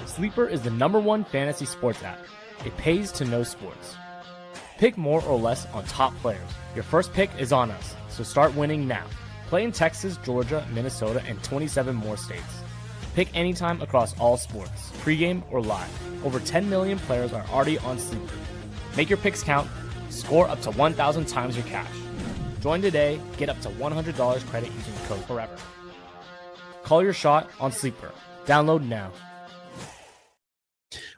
Sleeper is the #1 fantasy sports app. It pays to know sports. Pick more or less on top players. Your first pick is on us, so start winning now. Play in Texas, Georgia, Minnesota, and 27 more states. Pick anytime across all sports, pregame or live. Over 10 million players are already on Sleeper. Make your picks count. Score up to 1,000 times your cash. Join today. Get up to $100 credit using the code FOREVER. Call your shot on Sleeper. Download now.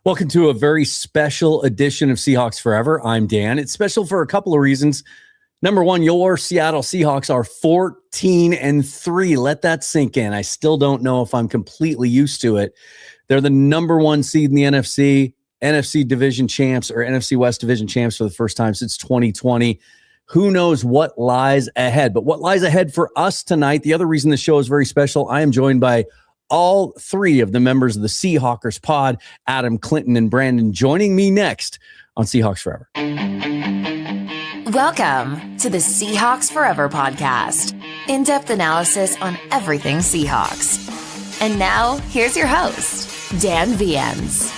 Welcome to a very special edition of Seahawks Forever. I'm Dan. It's special for a couple of reasons. Number one, your Seattle Seahawks are 14-3. Let that sink in. I still don't know if I'm completely used to it. They're the #1 seed in the NFC division champs, or NFC West division champs for the first time since 2020. Who knows what lies ahead? But what lies ahead for us tonight, the other reason the show is very special, I am joined by all three of the members of the Seahawkers pod, Adam, Clinton, and Brandan, joining me next on Seahawks Forever. Welcome to the Seahawks Forever podcast. In-depth analysis on everything Seahawks. And now, here's your host, Dan Viens.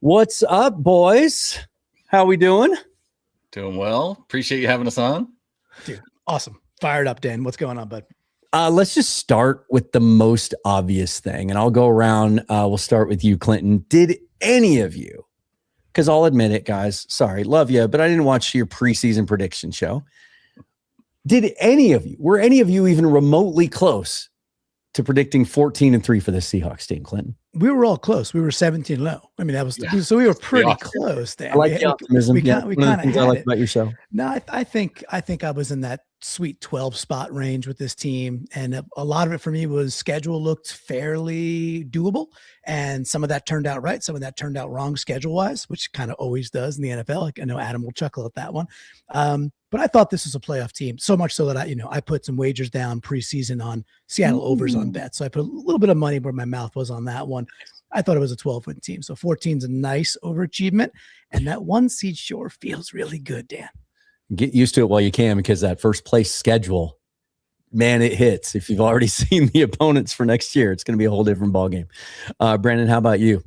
What's up, boys? How we doing? Doing well. Appreciate you having us on. Dude, awesome. Fired up, Dan. What's going on, bud? Let's just start with the most obvious thing, and I'll go around. We'll start with you, Clinton. Did any of you, because I'll admit it, guys, sorry, love you, but I didn't watch your preseason prediction show. Were any of you even remotely close to predicting 14-3 for the Seahawks team, Clinton? We were all close. We were 17-0. I mean, that was so we were pretty close, Dan. I like the optimism. We kind of I like about your show. No, I think I was in that sweet 12 spot range with this team, and a lot of it for me was schedule looked fairly doable, and some of that turned out right, some of that turned out wrong schedule wise, which kind of always does in the NFL. Like, I know Adam will chuckle at that one, but I thought this was a playoff team, so much so that I put some wagers down preseason on Seattle overs on bets. So I put a little bit of money where my mouth was on that one. I thought it was a 12-win team, so 14 is a nice overachievement, and that 1 seed sure feels really good, Dan. Get used to it while you can, because that first place schedule, man, it hits. If you've already seen the opponents for next year, it's going to be a whole different ballgame. Brandan, how about you?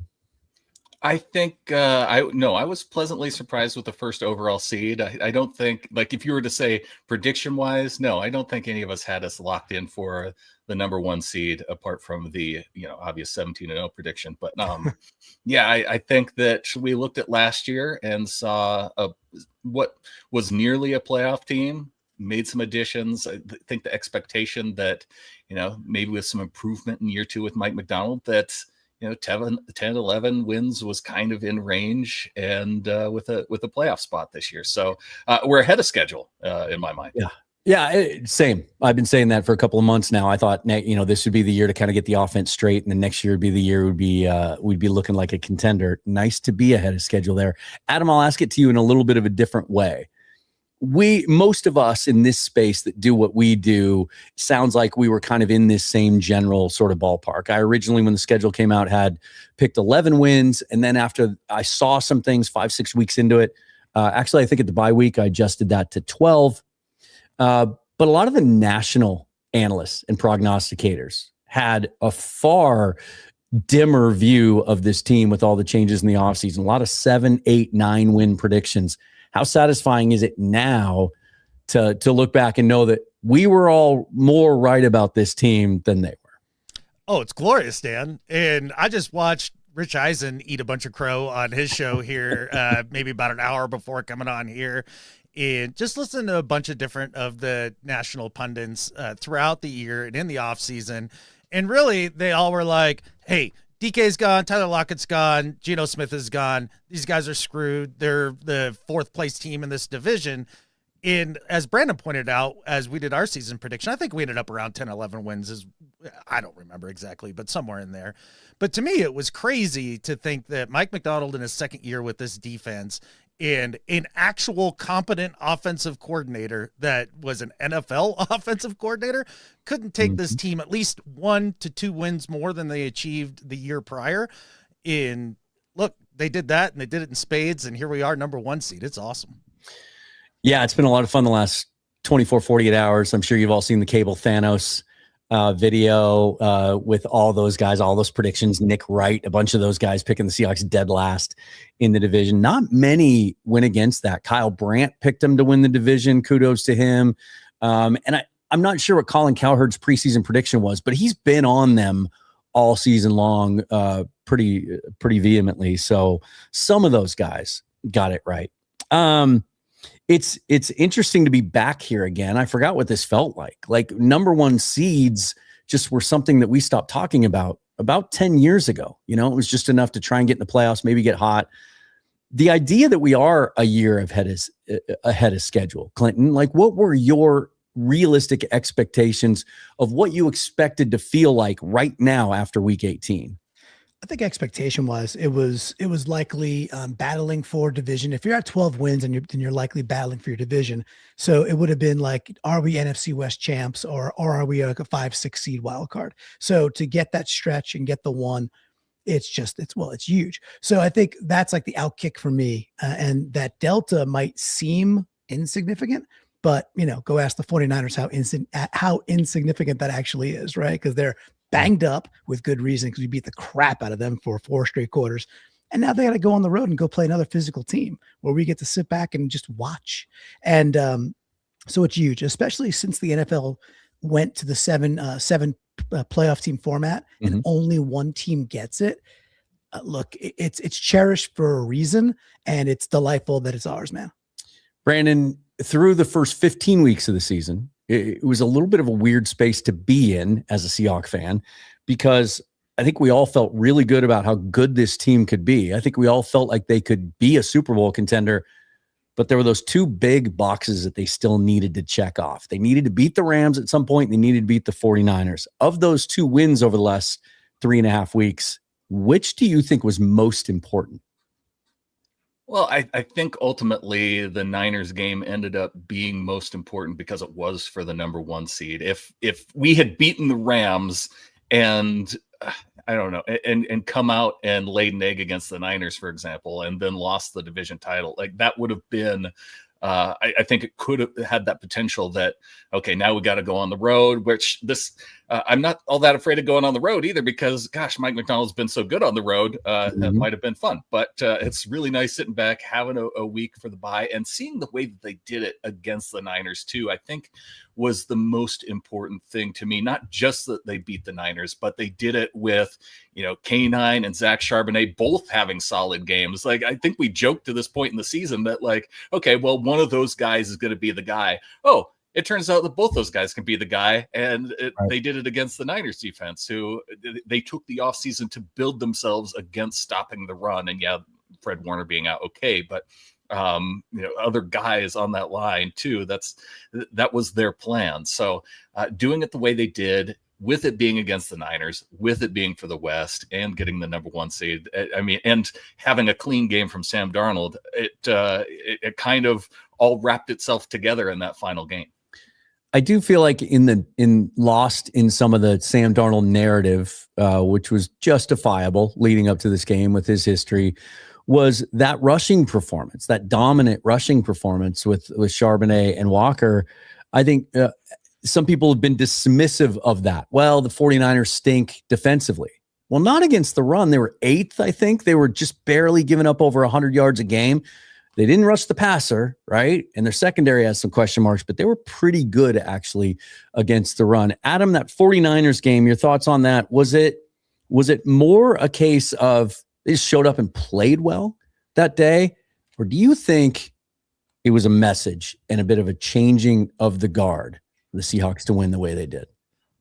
I think I was pleasantly surprised with the first overall seed. I don't think, like, if you were to say prediction wise, no, I don't think any of us had us locked in for the #1 seed, apart from the obvious 17-0 prediction. But I think that we looked at last year and saw what was nearly a playoff team, made some additions. I think the expectation that maybe with some improvement in year 2 with Mike Macdonald, that 10-11 wins was kind of in range, and with a playoff spot this year. So we're ahead of schedule in my mind. Same. I've been saying that for a couple of months now. I thought this would be the year to kind of get the offense straight, and the next year would be the year we'd be looking like a contender. Nice to be ahead of schedule there. Adam, I'll ask it to you in a little bit of a different way. Most of us in this space that do what we do, sounds like we were kind of in this same general sort of ballpark. I originally, when the schedule came out, had picked 11 wins. And then after I saw some things 5-6 weeks into it, actually, I think at the bye week, I adjusted that to 12. But a lot of the national analysts and prognosticators had a far dimmer view of this team with all the changes in the offseason. A lot of 7, 8, 9 win predictions. How satisfying is it now to look back and know that we were all more right about this team than they were? Oh, it's glorious, Dan. And I just watched Rich Eisen eat a bunch of crow on his show here, maybe about an hour before coming on here. And just listen to a bunch of different of the national pundits throughout the year and in the offseason. And really, they all were like, hey, DK's gone, Tyler Lockett's gone, Geno Smith is gone. These guys are screwed. They're the 4th place team in this division. And as Brandan pointed out, as we did our season prediction, I think we ended up around 10, 11 wins. I don't remember exactly, but somewhere in there. But to me, it was crazy to think that Mike Macdonald in his second year with this defense, and an actual competent offensive coordinator that was an NFL offensive coordinator, couldn't take this team at least 1 to 2 wins more than they achieved the year prior. And look, they did that, and they did it in spades, and here we are, #1 seed. It's awesome. Yeah, it's been a lot of fun the last 24, 48 hours. I'm sure you've all seen the cable Thanos video with all those guys, all those predictions. Nick Wright, a bunch of those guys picking the Seahawks dead last in the division. Not many went against that. Kyle Brandt picked them to win the division. Kudos to him. And I'm not sure what Colin Cowherd's preseason prediction was, but he's been on them all season long pretty vehemently. So some of those guys got it right. It's interesting to be back here again. I forgot what this felt like. Like number one seeds just were something that we stopped talking about 10 years ago. You know, it was just enough to try and get in the playoffs, maybe get hot. The idea that we are a year ahead of schedule, Clinton, like what were your realistic expectations of what you expected to feel like right now after week 18? I think expectation wise, it was likely battling for division. If you're at 12 wins and you're likely battling for your division. So it would have been like, are we NFC West champs or are we like a 5-6 seed wild card? So to get that stretch and get the one, it's huge. So I think that's like the outkick for me. And that delta might seem insignificant, but go ask the 49ers how insignificant that actually is, right? Because they're banged up with good reason because we beat the crap out of them for 4 straight quarters. And now they got to go on the road and go play another physical team where we get to sit back and just watch. And so it's huge, especially since the NFL went to the seven playoff team format and only one team gets it. Look, it's cherished for a reason, and it's delightful that it's ours, man. Brandon, through the first 15 weeks of the season, it was a little bit of a weird space to be in as a Seahawk fan, because I think we all felt really good about how good this team could be. I think we all felt like they could be a Super Bowl contender, but there were those 2 big boxes that they still needed to check off. They needed to beat the Rams at some point, and they needed to beat the 49ers. Of those 2 wins over the last 3.5 weeks, which do you think was most important? Well, I think ultimately the Niners game ended up being most important because it was for the number 1 seed. If we had beaten the Rams and I don't know, and come out and laid an egg against the Niners, for example, and then lost the division title, like that would have been, I think it could have had that potential that, okay, now we got to go on the road, which I'm not all that afraid of going on the road either, because gosh, Mike McDonald's been so good on the road. That might have been fun, but it's really nice sitting back, having a week for the bye, and seeing the way that they did it against the Niners too, I think was the most important thing to me. Not just that they beat the Niners, but they did it with, K9 and Zach Charbonnet both having solid games. Like, I think we joked to this point in the season that like, okay, well, one of those guys is going to be the guy. Oh, it turns out that both those guys can be the guy, and they did it against the Niners defense, who they took the offseason to build themselves against stopping the run. And yeah, Fred Warner being out, okay, but other guys on that line too. That was their plan. So doing it the way they did, with it being against the Niners, with it being for the West, and getting the number 1 seed, and having a clean game from Sam Darnold, it kind of all wrapped itself together in that final game. I do feel like in lost in some of the Sam Darnold narrative, which was justifiable leading up to this game with his history, was that rushing performance, that dominant rushing performance with Charbonnet and Walker. I think some people have been dismissive of that. Well, the 49ers stink defensively. Well, not against the run. They were 8th, I think. They were just barely giving up over 100 yards a game. They didn't rush the passer, right? And their secondary has some question marks, but they were pretty good actually against the run. Adam, that 49ers game, your thoughts on that? Was it more a case of they just showed up and played well that day? Or do you think it was a message and a bit of a changing of the guard for the Seahawks to win the way they did?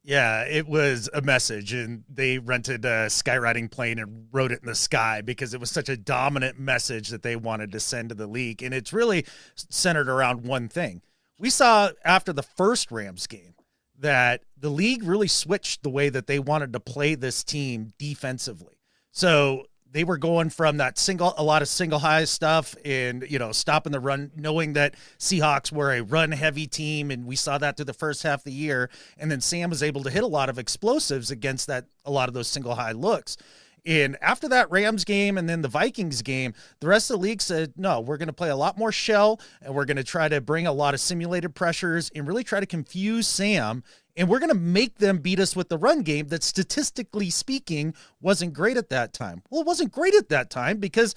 Yeah, it was a message, and they rented a skywriting plane and wrote it in the sky because it was such a dominant message that they wanted to send to the league. And it's really centered around one thing. We saw after the first Rams game that the league really switched the way that they wanted to play this team defensively. So they were going from a lot of single high stuff and, stopping the run, knowing that Seahawks were a run heavy team. And we saw that through the first half of the year. And then Sam was able to hit a lot of explosives against a lot of those single high looks. And after that Rams game and then the Vikings game, the rest of the league said, no, we're going to play a lot more shell, and we're going to try to bring a lot of simulated pressures and really try to confuse Sam and we're going to make them beat us with the run game that statistically speaking wasn't great at that time. Well, it wasn't great at that time because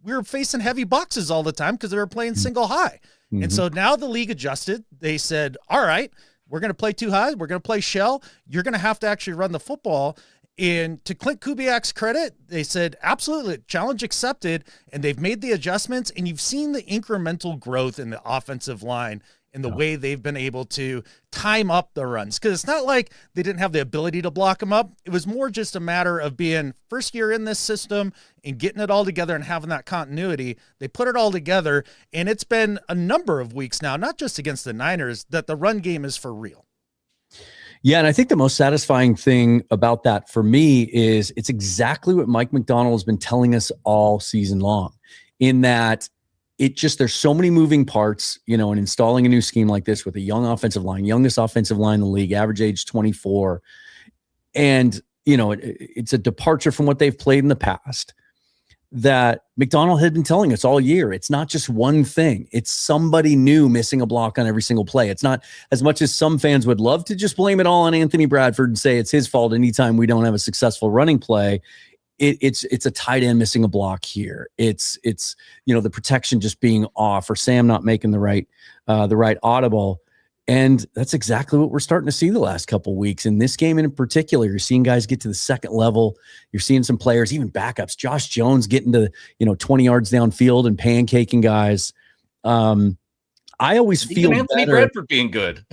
we were facing heavy boxes all the time because they were playing single high. Mm-hmm. And so now the league adjusted. They said, all right, we're going to play too high. We're going to play shell. You're going to have to actually run the football. And to Clint Kubiak's credit, they said, absolutely, challenge accepted. And they've made the adjustments. And you've seen the incremental growth in the offensive line and the way they've been able to time up the runs. Because it's not like they didn't have the ability to block them up. It was more just a matter of being first year in this system and getting it all together and having that continuity. They put it all together, and it's been a number of weeks now, not just against the Niners, that the run game is for real. Yeah, and I think the most satisfying thing about that for me is it's exactly what Mike Macdonald has been telling us all season long, in that there's so many moving parts, and installing a new scheme like this with a young offensive line, youngest offensive line in the league, average age 24. And, it's a departure from what they've played in the past that Macdonald had been telling us all year. It's not just one thing. It's somebody new missing a block on every single play. It's not, as much as some fans would love to just blame it all on Anthony Bradford and say it's his fault anytime we don't have a successful running play. It's a tight end missing a block here. It's the protection just being off, or Sam not making the right audible. And that's exactly what we're starting to see the last couple of weeks. In this game in particular, you're seeing guys get to the second level. You're seeing some players, even backups, Josh Jones getting to 20 yards downfield and pancaking guys. I always feel Anthony better. Bradford being good.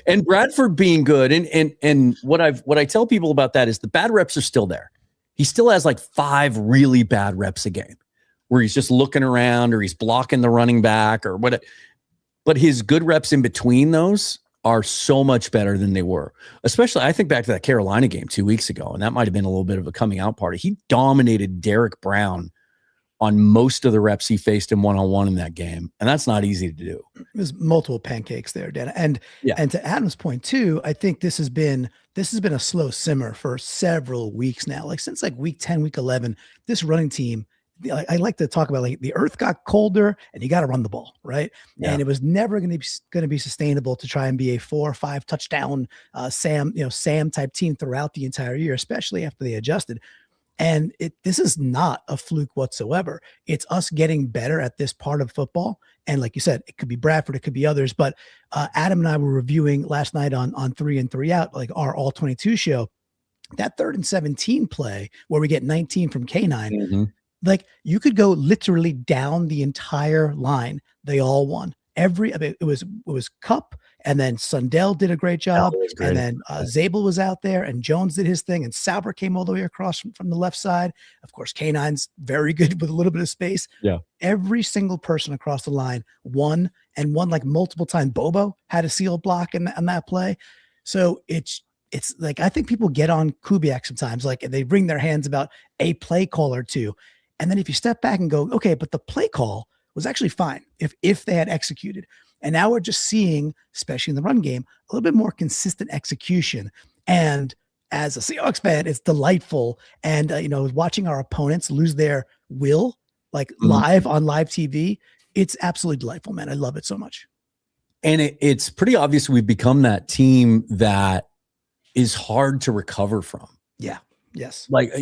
And Bradford being good. And what I tell people about that is the bad reps are still there. He still has like 5 really bad reps a game where he's just looking around or he's blocking the running back or what. But his good reps in between those are so much better than they were. Especially, I think back to that Carolina game 2 weeks ago, and that might have been a little bit of a coming out party. He dominated Derek Brown on most of the reps he faced him one-on-one in that game. And that's not easy to do. There's multiple pancakes there, Dan. And to Adam's point too, I think this has been a slow simmer for several weeks now. Like since like week 10, week 11, this running team, I like to talk about like the earth got colder and you got to run the ball, right? Yeah. And it was never going to be sustainable to try and be a 4 or 5 touchdown Sam type team throughout the entire year, especially after they adjusted. And this is not a fluke whatsoever. It's us getting better at this part of football. And like you said, it could be Bradford, it could be others. But Adam and I were reviewing last night on 3 and 3 Out, like our All 22 show, that 3rd and 17 play where we get 19 from K9. Mm-hmm. Like you could go literally down the entire line. They all won. It was Cup, and then Sundell did a great job, and then Zabel was out there, and Jones did his thing, and Sauber came all the way across from the left side. Of course, K9's very good with a little bit of space. Yeah, every single person across the line won like multiple times. Bobo had a seal block in that play, so it's like I think people get on Kubiak sometimes, like they wring their hands about a play call or two, and then if you step back and go, okay, but the play call was actually fine if they had executed. And now we're just seeing, especially in the run game, a little bit more consistent execution. And as a Seahawks fan, it's delightful. And, watching our opponents lose their will, like live on live TV, it's absolutely delightful, man. I love it so much. And it's pretty obvious we've become that team that is hard to recover from. Yeah. Yes. Like, I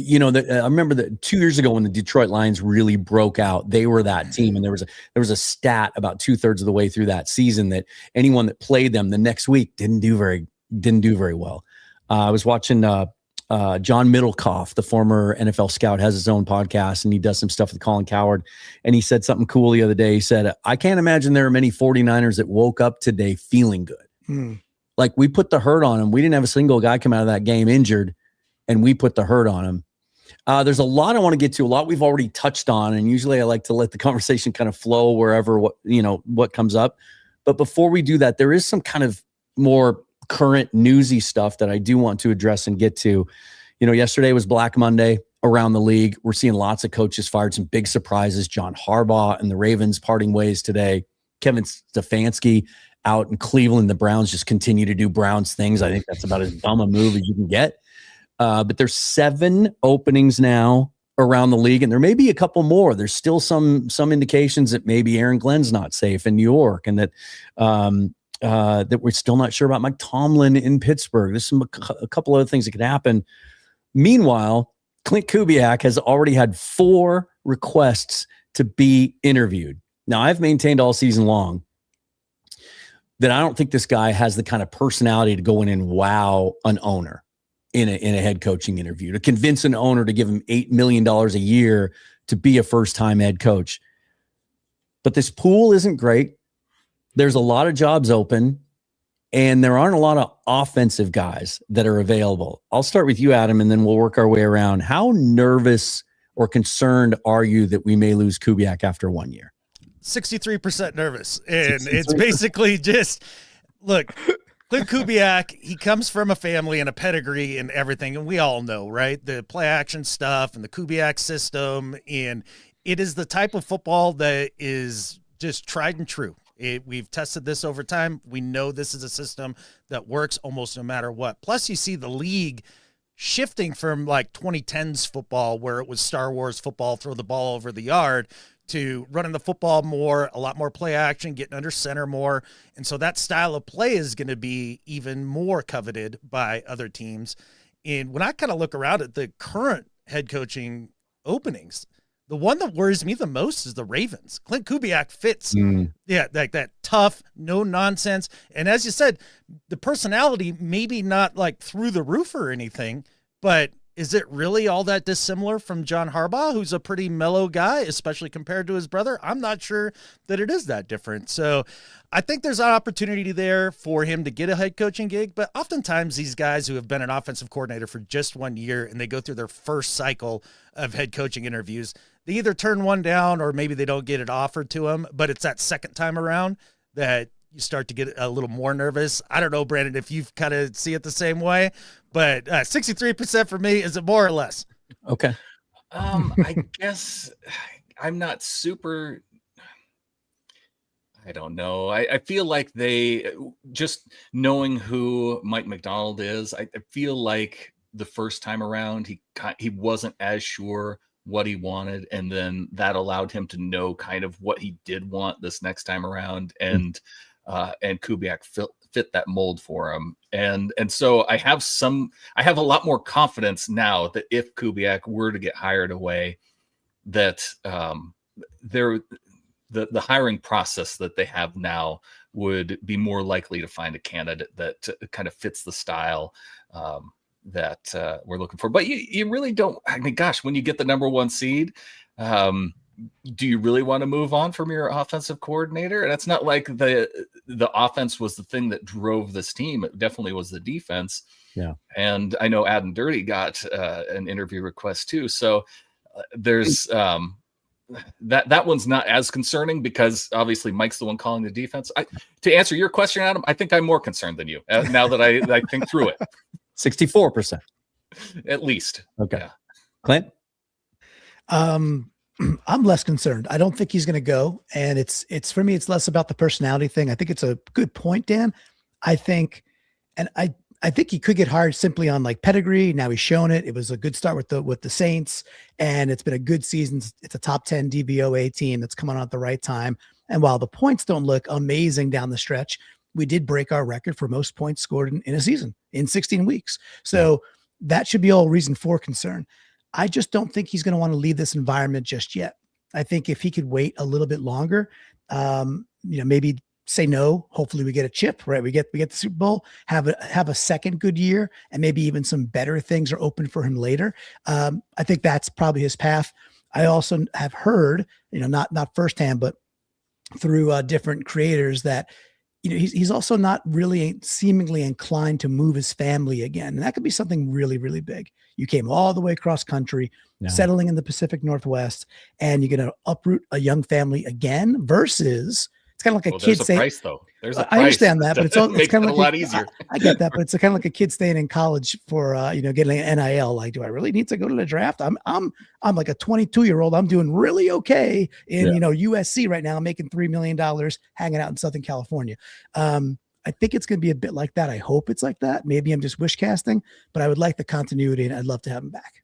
remember that 2 years ago when the Detroit Lions really broke out, they were that team. And there was a stat about 2/3 of the way through that season that anyone that played them the next week didn't do very well. I was watching John Middlecoff, the former NFL scout, has his own podcast and he does some stuff with Colin Cowherd. And he said something cool the other day. He said, I can't imagine there are many 49ers that woke up today feeling good. Like we put the hurt on them. We didn't have a single guy come out of that game injured. And we put the hurt on him. There's a lot I want to get to, a lot we've already touched on. And usually I like to let the conversation kind of flow wherever what comes up. But before we do that, there is some kind of more current newsy stuff that I do want to address and get to. Yesterday was Black Monday around the league. We're seeing lots of coaches fired, some big surprises. John Harbaugh and the Ravens parting ways today. Kevin Stefanski out in Cleveland. The Browns just continue to do Browns things. I think that's about as dumb a move as you can get. But there's 7 openings now around the league, and there may be a couple more. There's still some indications that maybe Aaron Glenn's not safe in New York, and that that we're still not sure about. Mike Tomlin in Pittsburgh. There's a couple other things that could happen. Meanwhile, Clint Kubiak has already had 4 requests to be interviewed. Now, I've maintained all season long that I don't think this guy has the kind of personality to go in and wow an owner in a head coaching interview, to convince an owner to give him $8 million a year to be a first-time head coach. But this pool isn't great. There's a lot of jobs open, and there aren't a lot of offensive guys that are available. I'll start with you, Adam, and then we'll work our way around. How nervous or concerned are you that we may lose Kubiak after 1 year? 63% nervous. And 63%. It's basically just, look, Clint Kubiak, he comes from a family and a pedigree and everything, and we all know, right? The play action stuff and the Kubiak system, and it is the type of football that is just tried and true. We've tested this over time. We know this is a system that works almost no matter what. Plus, you see the league shifting from like 2010s football, where it was Star Wars football, throw the ball over the yard, to running the football more, a lot more play action, getting under center more. And so that style of play is going to be even more coveted by other teams. And when I kind of look around at the current head coaching openings, the one that worries me the most is the Ravens. Clint Kubiak fits, like that tough, no nonsense. And as you said, the personality maybe not like through the roof or anything, but is it really all that dissimilar from John Harbaugh, who's a pretty mellow guy, especially compared to his brother? I'm not sure that it is that different. So I think there's an opportunity there for him to get a head coaching gig, but oftentimes these guys who have been an offensive coordinator for just 1 year and they go through their first cycle of head coaching interviews, they either turn one down or maybe they don't get it offered to them, but it's that second time around that you start to get a little more nervous. I don't know, Brandon, if you kind of see it the same way, but 63% for me. Is it more or less? Okay. I guess I'm not super, I don't know. I feel like they, just knowing who Mike Macdonald is, I feel like the first time around, he wasn't as sure what he wanted, and then that allowed him to know kind of what he did want this next time around, and Kubiak fit that mold for him, and so I have a lot more confidence now that if Kubiak were to get hired away, that the hiring process that they have now would be more likely to find a candidate that kind of fits the style that we're looking for. But you really don't, I mean, gosh, when you get the number 1 seed, do you really want to move on from your offensive coordinator? And it's not like the offense was the thing that drove this team. It definitely was the defense. Yeah. And I know Adam Dirty got an interview request too. So there's that one's not as concerning, because obviously Mike's the one calling the defense. To answer your question, Adam, I think I'm more concerned than you now that I think through it. 64%. At least. Okay. Yeah. Clint? I'm less concerned. I don't think he's going to go. And it's for me, it's less about the personality thing. I think it's a good point, Dan. I think he could get hired simply on like pedigree. Now he's shown it. It was a good start with the Saints, and it's been a good season. It's a top 10 DVOA team that's coming on at the right time. And while the points don't look amazing down the stretch, we did break our record for most points scored in a season in 16 weeks. So that should be all reason for concern. I just don't think he's going to want to leave this environment just yet. I think if he could wait a little bit longer, maybe say no. Hopefully we get a chip, right? We get the Super Bowl, have a second good year, and maybe even some better things are open for him later. I think that's probably his path. I also have heard, not firsthand, but through different creators, that he's also not really seemingly inclined to move his family again. And that could be something really, really big. You came all the way across country, settling in the Pacific Northwest, and you're going to uproot a young family again versus it's kind of like a kid saying, price, though. There's a I understand that, but it's kind of like a lot easier. I get that, but it's kind of like a kid staying in college for, getting an NIL. Like, do I really need to go to the draft? I'm like a 22-year-old. I'm doing really okay in, USC right now. I'm making $3 million hanging out in Southern California. I think it's going to be a bit like that. I hope it's like that. Maybe I'm just wish casting, but I would like the continuity, and I'd love to have him back.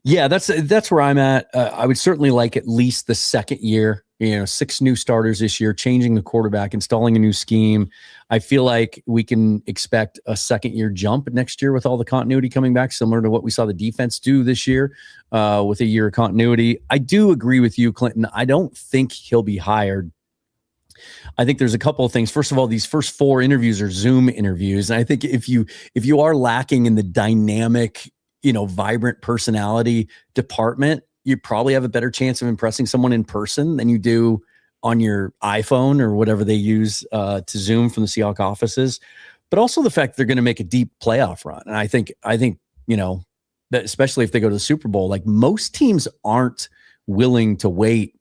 Yeah, that's where I'm at. I would certainly like at least the second year 6 new starters this year, changing the quarterback, installing a new scheme. I feel like we can expect a second-year jump next year with all the continuity coming back, similar to what we saw the defense do this year with a year of continuity. I do agree with you, Clinton. I don't think he'll be hired. I think there's a couple of things. First of all, these first 4 interviews are Zoom interviews. And I think if you are lacking in the dynamic, vibrant personality department, you probably have a better chance of impressing someone in person than you do on your iPhone or whatever they use to Zoom from the Seahawks offices. But also the fact that they're going to make a deep playoff run. And I think, that especially if they go to the Super Bowl, like most teams aren't willing to wait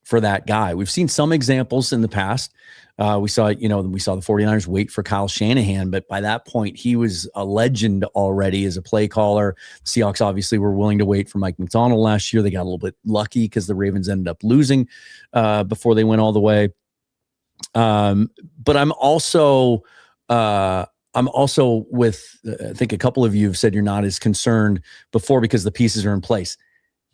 for that guy. We've seen some examples in the past. We saw the 49ers wait for Kyle Shanahan, but by that point, he was a legend already as a play caller. The Seahawks obviously were willing to wait for Mike McDonald last year. They got a little bit lucky because the Ravens ended up losing before they went all the way. But I'm also with, I think a couple of you have said you're not as concerned before because the pieces are in place.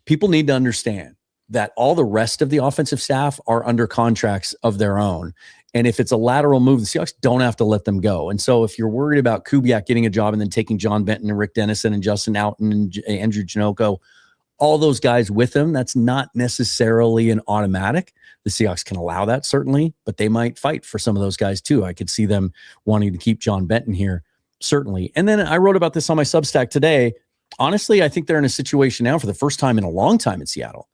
People need to understand that all the rest of the offensive staff are under contracts of their own. And if it's a lateral move, the Seahawks don't have to let them go. And so if you're worried about Kubiak getting a job and then taking John Benton and Rick Dennison and Justin Outten and Andrew Janocko, all those guys with him, that's not necessarily an automatic. The Seahawks can allow that, certainly, but they might fight for some of those guys too. I could see them wanting to keep John Benton here, certainly. And then I wrote about this on my Substack today. Honestly, I think they're in a situation now for the first time in a long time in Seattle,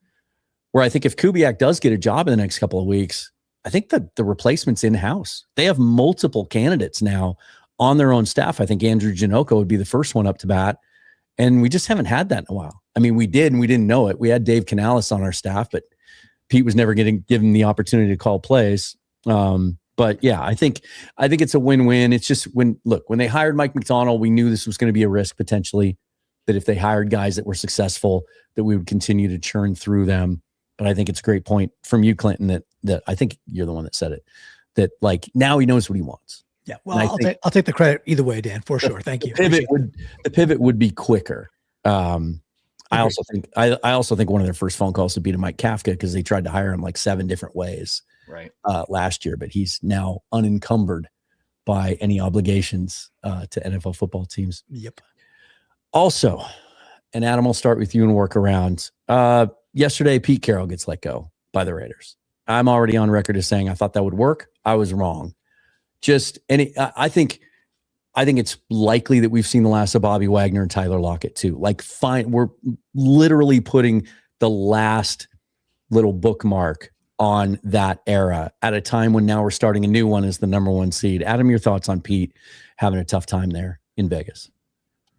where I think if Kubiak does get a job in the next couple of weeks, I think that the replacement's in-house. They have multiple candidates now on their own staff. I think Andrew Janocko would be the first one up to bat, and we just haven't had that in a while. I mean, we did, and we didn't know it. We had Dave Canales on our staff, but Pete was never getting given the opportunity to call plays. But yeah, I think it's a win-win. It's just when they hired Mike McDonald, we knew this was going to be a risk potentially, that if they hired guys that were successful, that we would continue to churn through them. But I think it's a great point from you, Clinton, that I think you're the one that said it, that like now he knows what he wants. Yeah. Well, I'll take the credit either way, Dan, for sure. Thank you. The pivot would be quicker. I also think one of their first phone calls would be to Mike Kafka because they tried to hire him like 7 different ways last year, but he's now unencumbered by any obligations to NFL football teams. Yep. Also, and Adam, I'll start with you and work around. Yesterday, Pete Carroll gets let go by the Raiders. I'm already on record as saying I thought that would work. I was wrong. I think it's likely that we've seen the last of Bobby Wagner and Tyler Lockett too. Like, fine, we're literally putting the last little bookmark on that era at a time when now we're starting a new one as the number 1 seed. Adam, your thoughts on Pete having a tough time there in Vegas?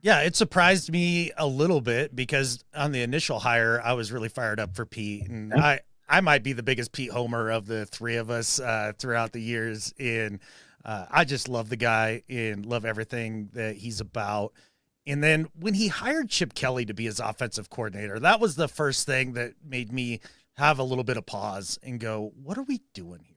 Yeah, it surprised me a little bit because on the initial hire, I was really fired up for Pete. And I might be the biggest Pete homer of the 3 of us throughout the years. And I just love the guy and love everything that he's about. And then when he hired Chip Kelly to be his offensive coordinator, that was the first thing that made me have a little bit of pause and go, what are we doing here?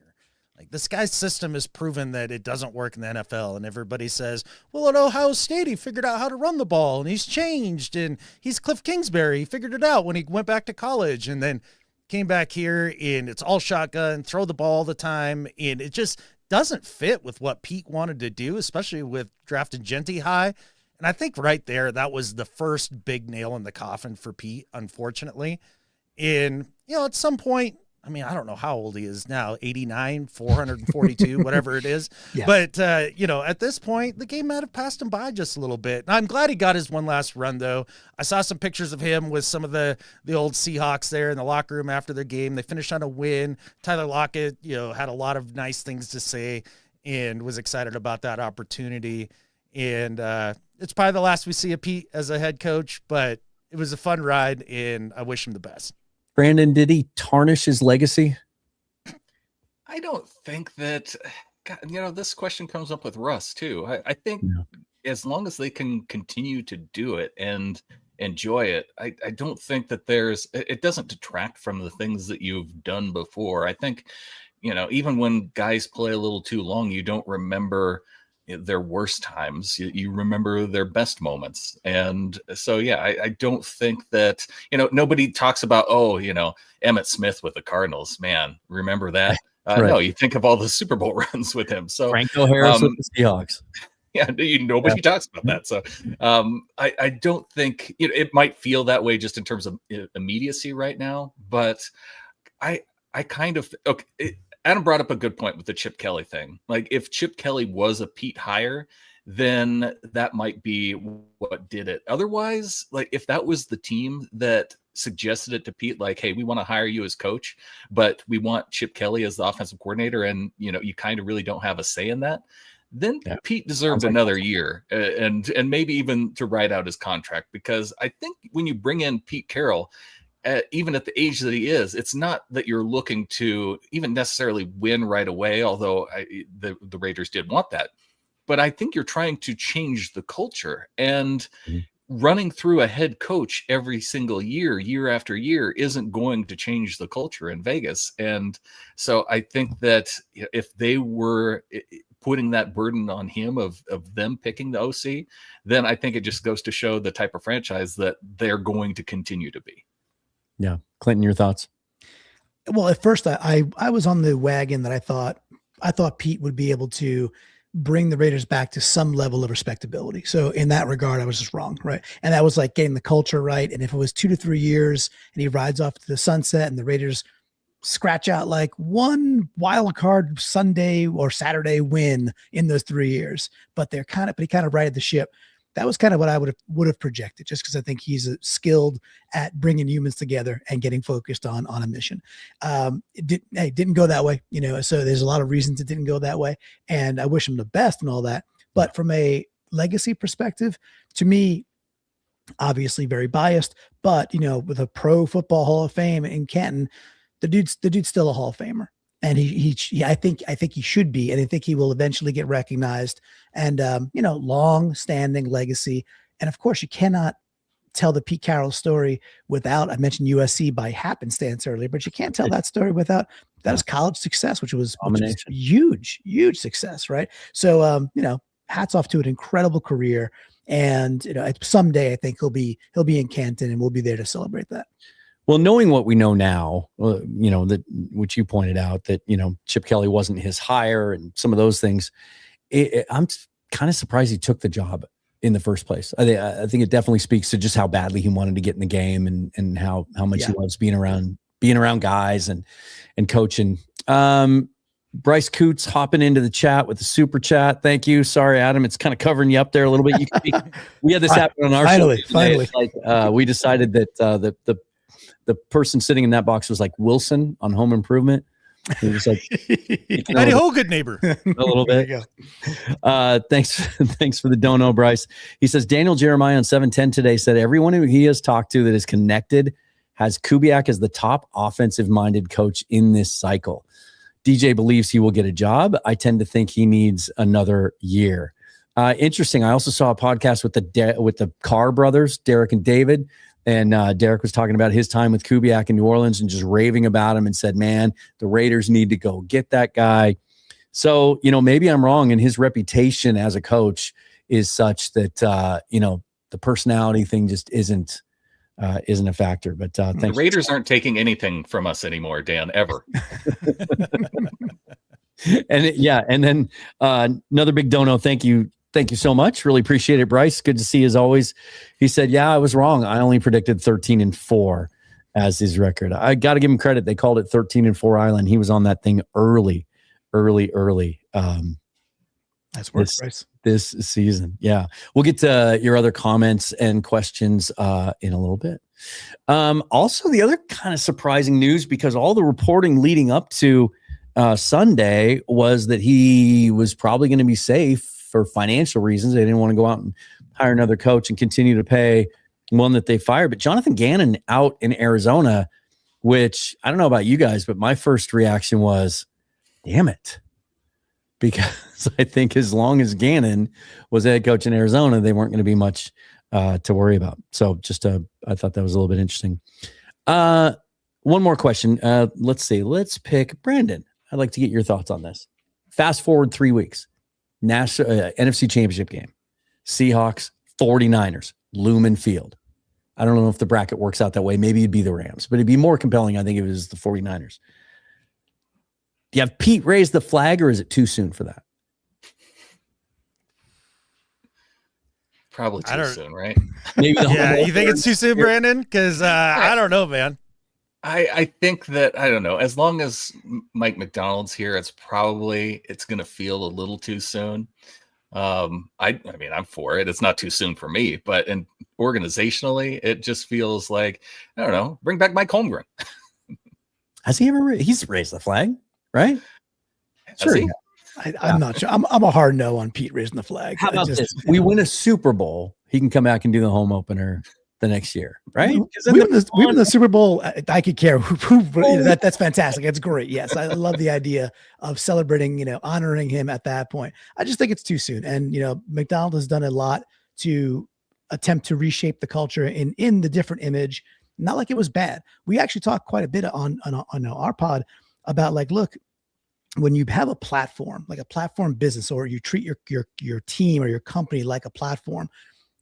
Like, this guy's system has proven that it doesn't work in the NFL. And everybody says, well, at Ohio State, he figured out how to run the ball and he's changed. And he's Cliff Kingsbury. He figured it out when he went back to college and then came back here and it's all shotgun, throw the ball all the time. And it just doesn't fit with what Pete wanted to do, especially with drafting Genty high. And I think right there, that was the first big nail in the coffin for Pete, unfortunately. And, at some point, I mean, I don't know how old he is now, 89, 442, whatever it is. Yeah. But, at this point, the game might have passed him by just a little bit. And I'm glad he got his one last run, though. I saw some pictures of him with some of the old Seahawks there in the locker room after their game. They finished on a win. Tyler Lockett, had a lot of nice things to say and was excited about that opportunity. And it's probably the last we see of Pete as a head coach, but it was a fun ride, and I wish him the best. Brandan, did he tarnish his legacy? I don't think that, this question comes up with Russ too. I think as long as they can continue to do it and enjoy it, I don't think that it doesn't detract from the things that you've done before. I think, even when guys play a little too long, you don't remember their worst times. You remember their best moments. And so, yeah, I don't think that, nobody talks about, Emmett Smith with the Cardinals, man, remember that? Right. No, you think of all the Super Bowl runs with him. So Franco Harris with the Seahawks. Yeah, nobody talks about that. So I don't think it might feel that way just in terms of immediacy right now. But I kind of Adam brought up a good point with the Chip Kelly thing. Like, if Chip Kelly was a Pete hire, then that might be what did it. Otherwise, like, if that was the team that suggested it to Pete, like, hey, we want to hire you as coach, but we want Chip Kelly as the offensive coordinator, and you kind of really don't have a say in that, then Pete deserves another year, and maybe even to ride out his contract. Because I think when you bring in Pete Carroll, even at the age that he is, it's not that you're looking to even necessarily win right away, although the Raiders did want that. But I think you're trying to change the culture, and running through a head coach every single year after year, isn't going to change the culture in Vegas. And so I think that if they were putting that burden on him of them picking the OC, then I think it just goes to show the type of franchise that they're going to continue to be. Yeah. Clinton, your thoughts? Well, at first I was on the wagon that I thought Pete would be able to bring the Raiders back to some level of respectability. So in that regard, I was just wrong. Right. And that was like getting the culture right. And if it was 2 to 3 years and he rides off to the sunset and the Raiders scratch out like one wild card Sunday or Saturday win in those 3 years, but he kind of righted the ship. That was kind of what I would have projected, just because I think he's skilled at bringing humans together and getting focused on a mission. It didn't go that way, so there's a lot of reasons it didn't go that way, and I wish him the best and all that. But from a legacy perspective, to me, obviously very biased, but with a Pro Football Hall of Fame in Canton, the dude's still a Hall of Famer. And I think he should be, and I think he will eventually get recognized. And long-standing legacy. And of course, you cannot tell the Pete Carroll story without. I mentioned USC by happenstance earlier, but you can't tell that story without that was college success, which was huge success, right? So hats off to an incredible career, and someday I think he'll be in Canton, and we'll be there to celebrate that. Well, knowing what we know now, that which you pointed out, that, Chip Kelly wasn't his hire and some of those things, I'm kind of surprised he took the job in the first place. I think it definitely speaks to just how badly he wanted to get in the game, and how much he loves being around guys and coaching. Bryce Coots hopping into the chat with the super chat. Thank you. Sorry, Adam, it's kind of covering you up there a little bit. We had this happen on our show. Finally. We decided that the person sitting in that box was like Wilson on Home Improvement. He was like, good neighbor. A little bit. Thanks for the dono, Bryce. He says Daniel Jeremiah on 710 today said everyone who he has talked to that is connected has Kubiak as the top offensive-minded coach in this cycle. DJ believes he will get a job. I tend to think he needs another year. Interesting. I also saw a podcast with the Carr brothers, Derek and David. And Derek was talking about his time with Kubiak in New Orleans and just raving about him, and said, man, the Raiders need to go get that guy. So, maybe I'm wrong, and his reputation as a coach is such that, the personality thing just isn't a factor. But the Raiders aren't taking anything from us anymore, Dan, ever. And then another big dono. Thank you so much. Really appreciate it, Bryce. Good to see you as always. He said, yeah, I was wrong. I only predicted 13-4 as his record. I got to give him credit. They called it 13-4 Island. He was on that thing early. That's worth Bryce. This season. Yeah. We'll get to your other comments and questions in a little bit. Also, the other kind of surprising news, because all the reporting leading up to Sunday was that he was probably going to be safe for financial reasons. They didn't want to go out and hire another coach and continue to pay one that they fired. But Jonathan Gannon out in Arizona, which I don't know about you guys, but my first reaction was, damn it. Because I think as long as Gannon was head coach in Arizona, they weren't going to be much to worry about. So I thought that was a little bit interesting. One more question. Let's see. Let's pick Brandan. I'd like to get your thoughts on this. Fast forward 3 weeks. NFC Championship game. Seahawks, 49ers, Lumen Field. I don't know if the bracket works out that way. Maybe it'd be the Rams, but it'd be more compelling, I think, if it was the 49ers. Do you have Pete raise the flag, or is it too soon for that? Probably too soon, right? Maybe you think it's too soon, Brandon? Because I don't know, man. I think that, I don't know, as long as Mike McDonald's here, it's going to feel a little too soon. I mean, I'm for it. It's not too soon for me, but organizationally, it just feels like, I don't know, bring back Mike Holmgren. Has he ever? He's raised the flag, right? Sure. I'm not sure. I'm a hard no on Pete raising the flag. How about this? We win a Super Bowl, he can come back and do the home opener the next year, right? We win the Super Bowl. I could care who that's fantastic. That's great. Yes, I love the idea of celebrating, honoring him at that point. I just think it's too soon. And McDonald has done a lot to attempt to reshape the culture in the different image. Not like it was bad. We actually talked quite a bit on our pod about, like, look, when you have a platform, like a platform business, or you treat your team or your company like a platform,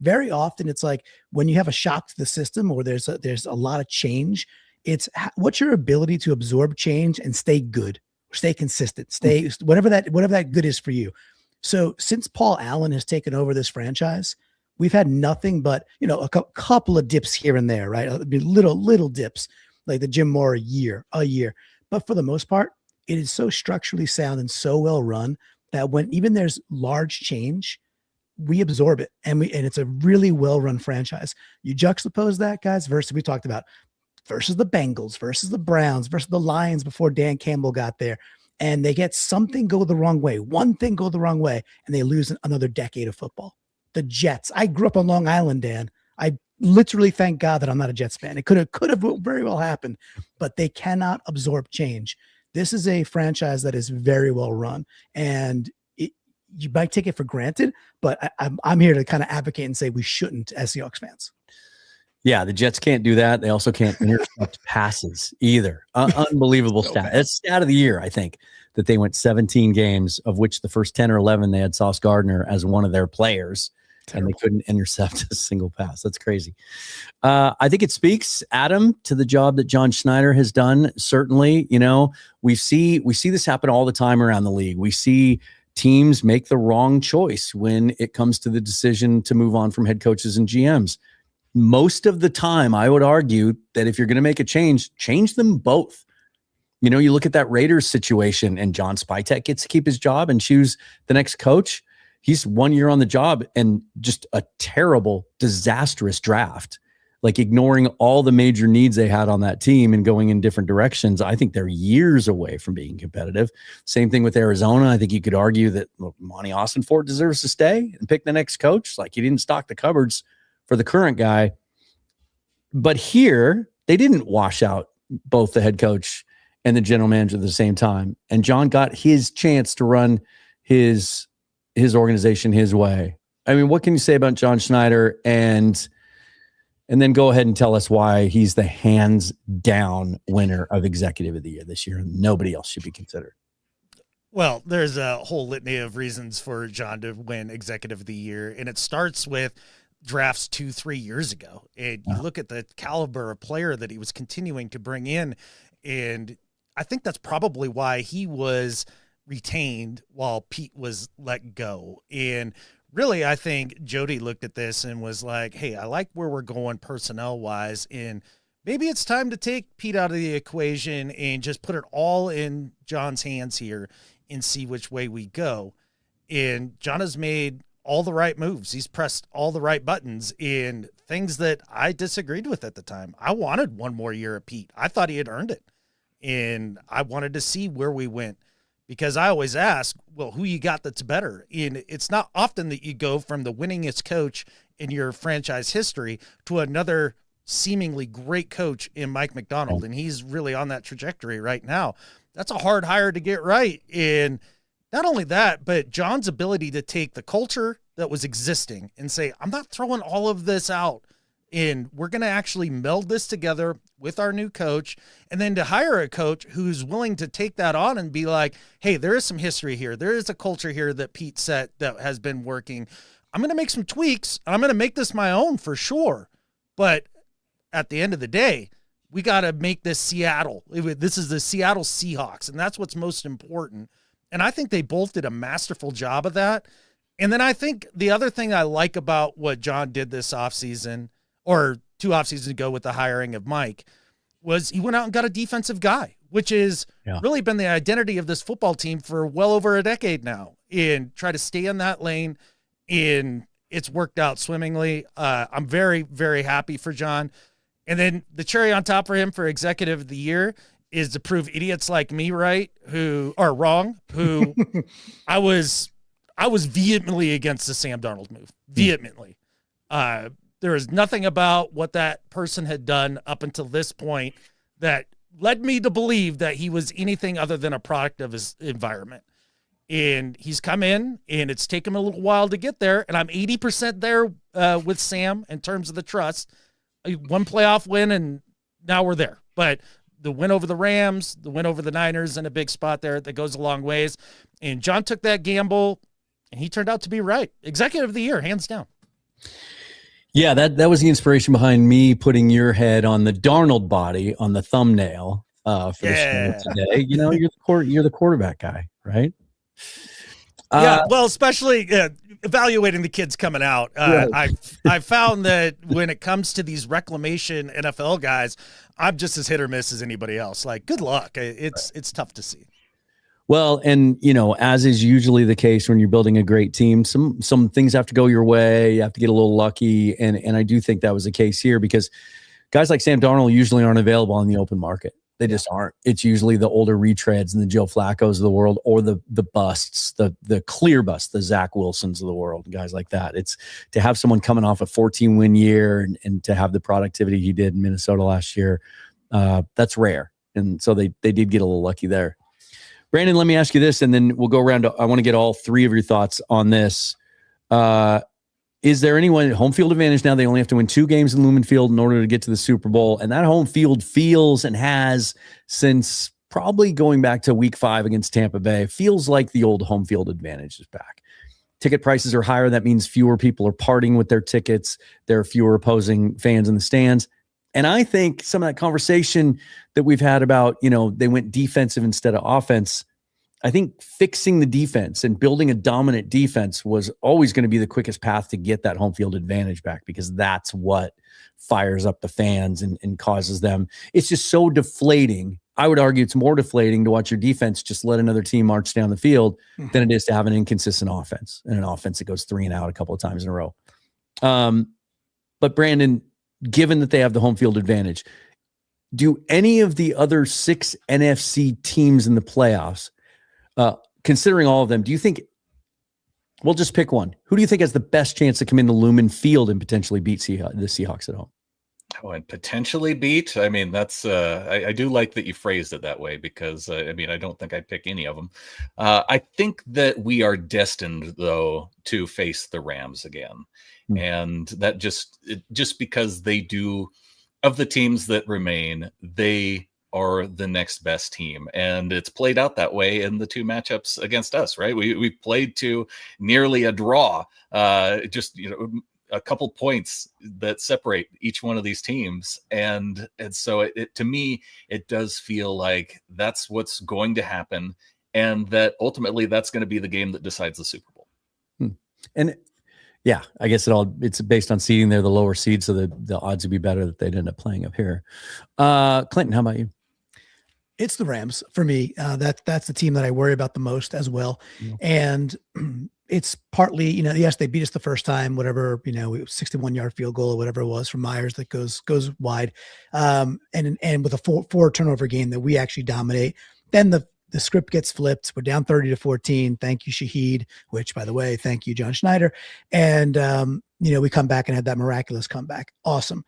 very often it's like when you have a shock to the system, or there's a lot of change, it's what's your ability to absorb change and stay good, stay consistent, stay whatever that good is for you. So since Paul Allen has taken over this franchise, we've had nothing but, a couple of dips here and there, right? I mean, little dips, like the Jim Mora year. But for the most part, it is so structurally sound and so well run that when even there's large change, we absorb it, and it's a really well-run franchise. You juxtapose that, guys, versus the Bengals, versus the Browns, versus the Lions before Dan Campbell got there, and they get something go the wrong way, one thing go the wrong way, and they lose another decade of football. The Jets. I grew up on Long Island, Dan. I literally thank God that I'm not a Jets fan. It could have very well happened, but they cannot absorb change. This is a franchise that is very well run, and you might take it for granted, but I'm here to kind of advocate and say we shouldn't as Seahawks fans. Yeah, the Jets can't do that. They also can't intercept passes either. Unbelievable stat. That's stat of the year, I think, that they went 17 games, of which the first 10 or 11 they had Sauce Gardner as one of their players. Terrible. And they couldn't intercept a single pass. That's crazy. I think it speaks, Adam, to the job that John Schneider has done. Certainly, we see this happen all the time around the league. We see teams make the wrong choice when it comes to the decision to move on from head coaches and GMs. Most of the time, I would argue that if you're going to make a change them both. You look at that Raiders situation, and John Spytek gets to keep his job and choose the next coach. He's 1 year on the job, and just a terrible, disastrous draft, like ignoring all the major needs they had on that team and going in different directions. I think they're years away from being competitive. Same thing with Arizona. I think you could argue that Monty Austin-Fort deserves to stay and pick the next coach. Like, he didn't stock the cupboards for the current guy. But here, they didn't wash out both the head coach and the general manager at the same time. And John got his chance to run his organization his way. I mean, what can you say about John Schneider? And then go ahead and tell us why he's the hands down winner of Executive of the Year this year, and nobody else should be considered. Well, there's a whole litany of reasons for John to win Executive of the Year, and it starts with drafts 2-3 years ago. And you look at the caliber of player that he was continuing to bring in, and I think that's probably why he was retained while Pete was let go. And really, I think Jody looked at this and was like, hey, I like where we're going personnel wise, and maybe it's time to take Pete out of the equation and just put it all in John's hands here and see which way we go. And John has made all the right moves. He's pressed all the right buttons in things that I disagreed with at the time. I wanted one more year of Pete. I thought he had earned it, and I wanted to see where we went. Because I always ask, well, who you got that's better? And it's not often that you go from the winningest coach in your franchise history to another seemingly great coach in Mike McDonald. And he's really on that trajectory right now. That's a hard hire to get right. And not only that, but John's ability to take the culture that was existing and say, I'm not throwing all of this out and we're going to actually meld this together with our new coach, and then to hire a coach who's willing to take that on and be like, hey, there is some history here. There is a culture here that Pete set that has been working. I'm going to make some tweaks. I'm going to make this my own for sure. But at the end of the day, we got to make this Seattle. This is the Seattle Seahawks, and that's what's most important. And I think they both did a masterful job of that. And then I think the other thing I like about what John did this offseason, or 2 offseasons ago with the hiring of Mike, was he went out and got a defensive guy, which is really been the identity of this football team for well over a decade now, and try to stay in that lane. And it's worked out swimmingly. I'm very, very happy for John. And then the cherry on top for him for executive of the year is to prove idiots like me who are wrong, who I was vehemently against the Sam Darnold move. Vehemently. There is nothing about what that person had done up until this point that led me to believe that he was anything other than a product of his environment. And he's come in, and it's taken him a little while to get there. And I'm 80% there with Sam in terms of the trust. 1 playoff win, and now we're there. But the win over the Rams, the win over the Niners, and a big spot there that goes a long ways. And John took that gamble, and he turned out to be right. Executive of the year, hands down. Yeah, that was the inspiration behind me putting your head on the Darnold body on the thumbnail for the show today. You know, you're the quarterback guy, right? Yeah, well, especially evaluating the kids coming out. I found that when it comes to these reclamation NFL guys, I'm just as hit or miss as anybody else. Like, good luck. It's tough to see. Well, and as is usually the case when you're building a great team, some things have to go your way. You have to get a little lucky, and I do think that was the case here, because guys like Sam Darnold usually aren't available on the open market. They just aren't. It's usually the older retreads and the Joe Flaccos of the world, or the busts, the clear busts, the Zach Wilsons of the world, guys like that. It's to have someone coming off a 14-win year and to have the productivity he did in Minnesota last year. That's rare, and so they did get a little lucky there. Brandon, let me ask you this, and then we'll go around. I want to get all 3 of your thoughts on this. Is there anyone home field advantage now? They only have to win 2 games in Lumen Field in order to get to the Super Bowl. And that home field feels, and has since probably going back to week 5 against Tampa Bay, feels like the old home field advantage is back. Ticket prices are higher. That means fewer people are parting with their tickets. There are fewer opposing fans in the stands. And I think some of that conversation that we've had about, they went defensive instead of offense, I think fixing the defense and building a dominant defense was always going to be the quickest path to get that home field advantage back, because that's what fires up the fans and causes them. It's just so deflating. I would argue it's more deflating to watch your defense just let another team march down the field than it is to have an inconsistent offense, and an offense that goes 3 and out a couple of times in a row. But Brandon, given that they have the home field advantage, do any of the other 6 NFC teams in the playoffs, considering all of them, do you think, we'll just pick one, who do you think has the best chance to come into Lumen Field and potentially beat the Seahawks at home? Oh, and potentially beat? I mean, that's I do like that you phrased it that way, because I don't think I'd pick any of them. I think that we are destined, though, to face the Rams again. And that just because they do, of the teams that remain, they are the next best team, and it's played out that way in the 2 matchups against us, right? We played to nearly a draw, just a couple points that separate each one of these teams, and so it to me, it does feel like that's what's going to happen, and that ultimately that's going to be the game that decides the Super Bowl. And yeah, I guess it's based on seeding. They're the lower seed, so the odds would be better that they'd end up playing up here. Clinton, how about you? It's the Rams for me. That's the team that I worry about the most as well. And it's partly, yes, they beat us the first time, whatever, 61-yard field goal or whatever it was from Myers that goes wide. And with a four turnover game that we actually dominate, then the script gets flipped. We're down 30-14. Thank you, Shaheed, which, by the way, thank you, John Schneider. And, we come back and had that miraculous comeback. Awesome.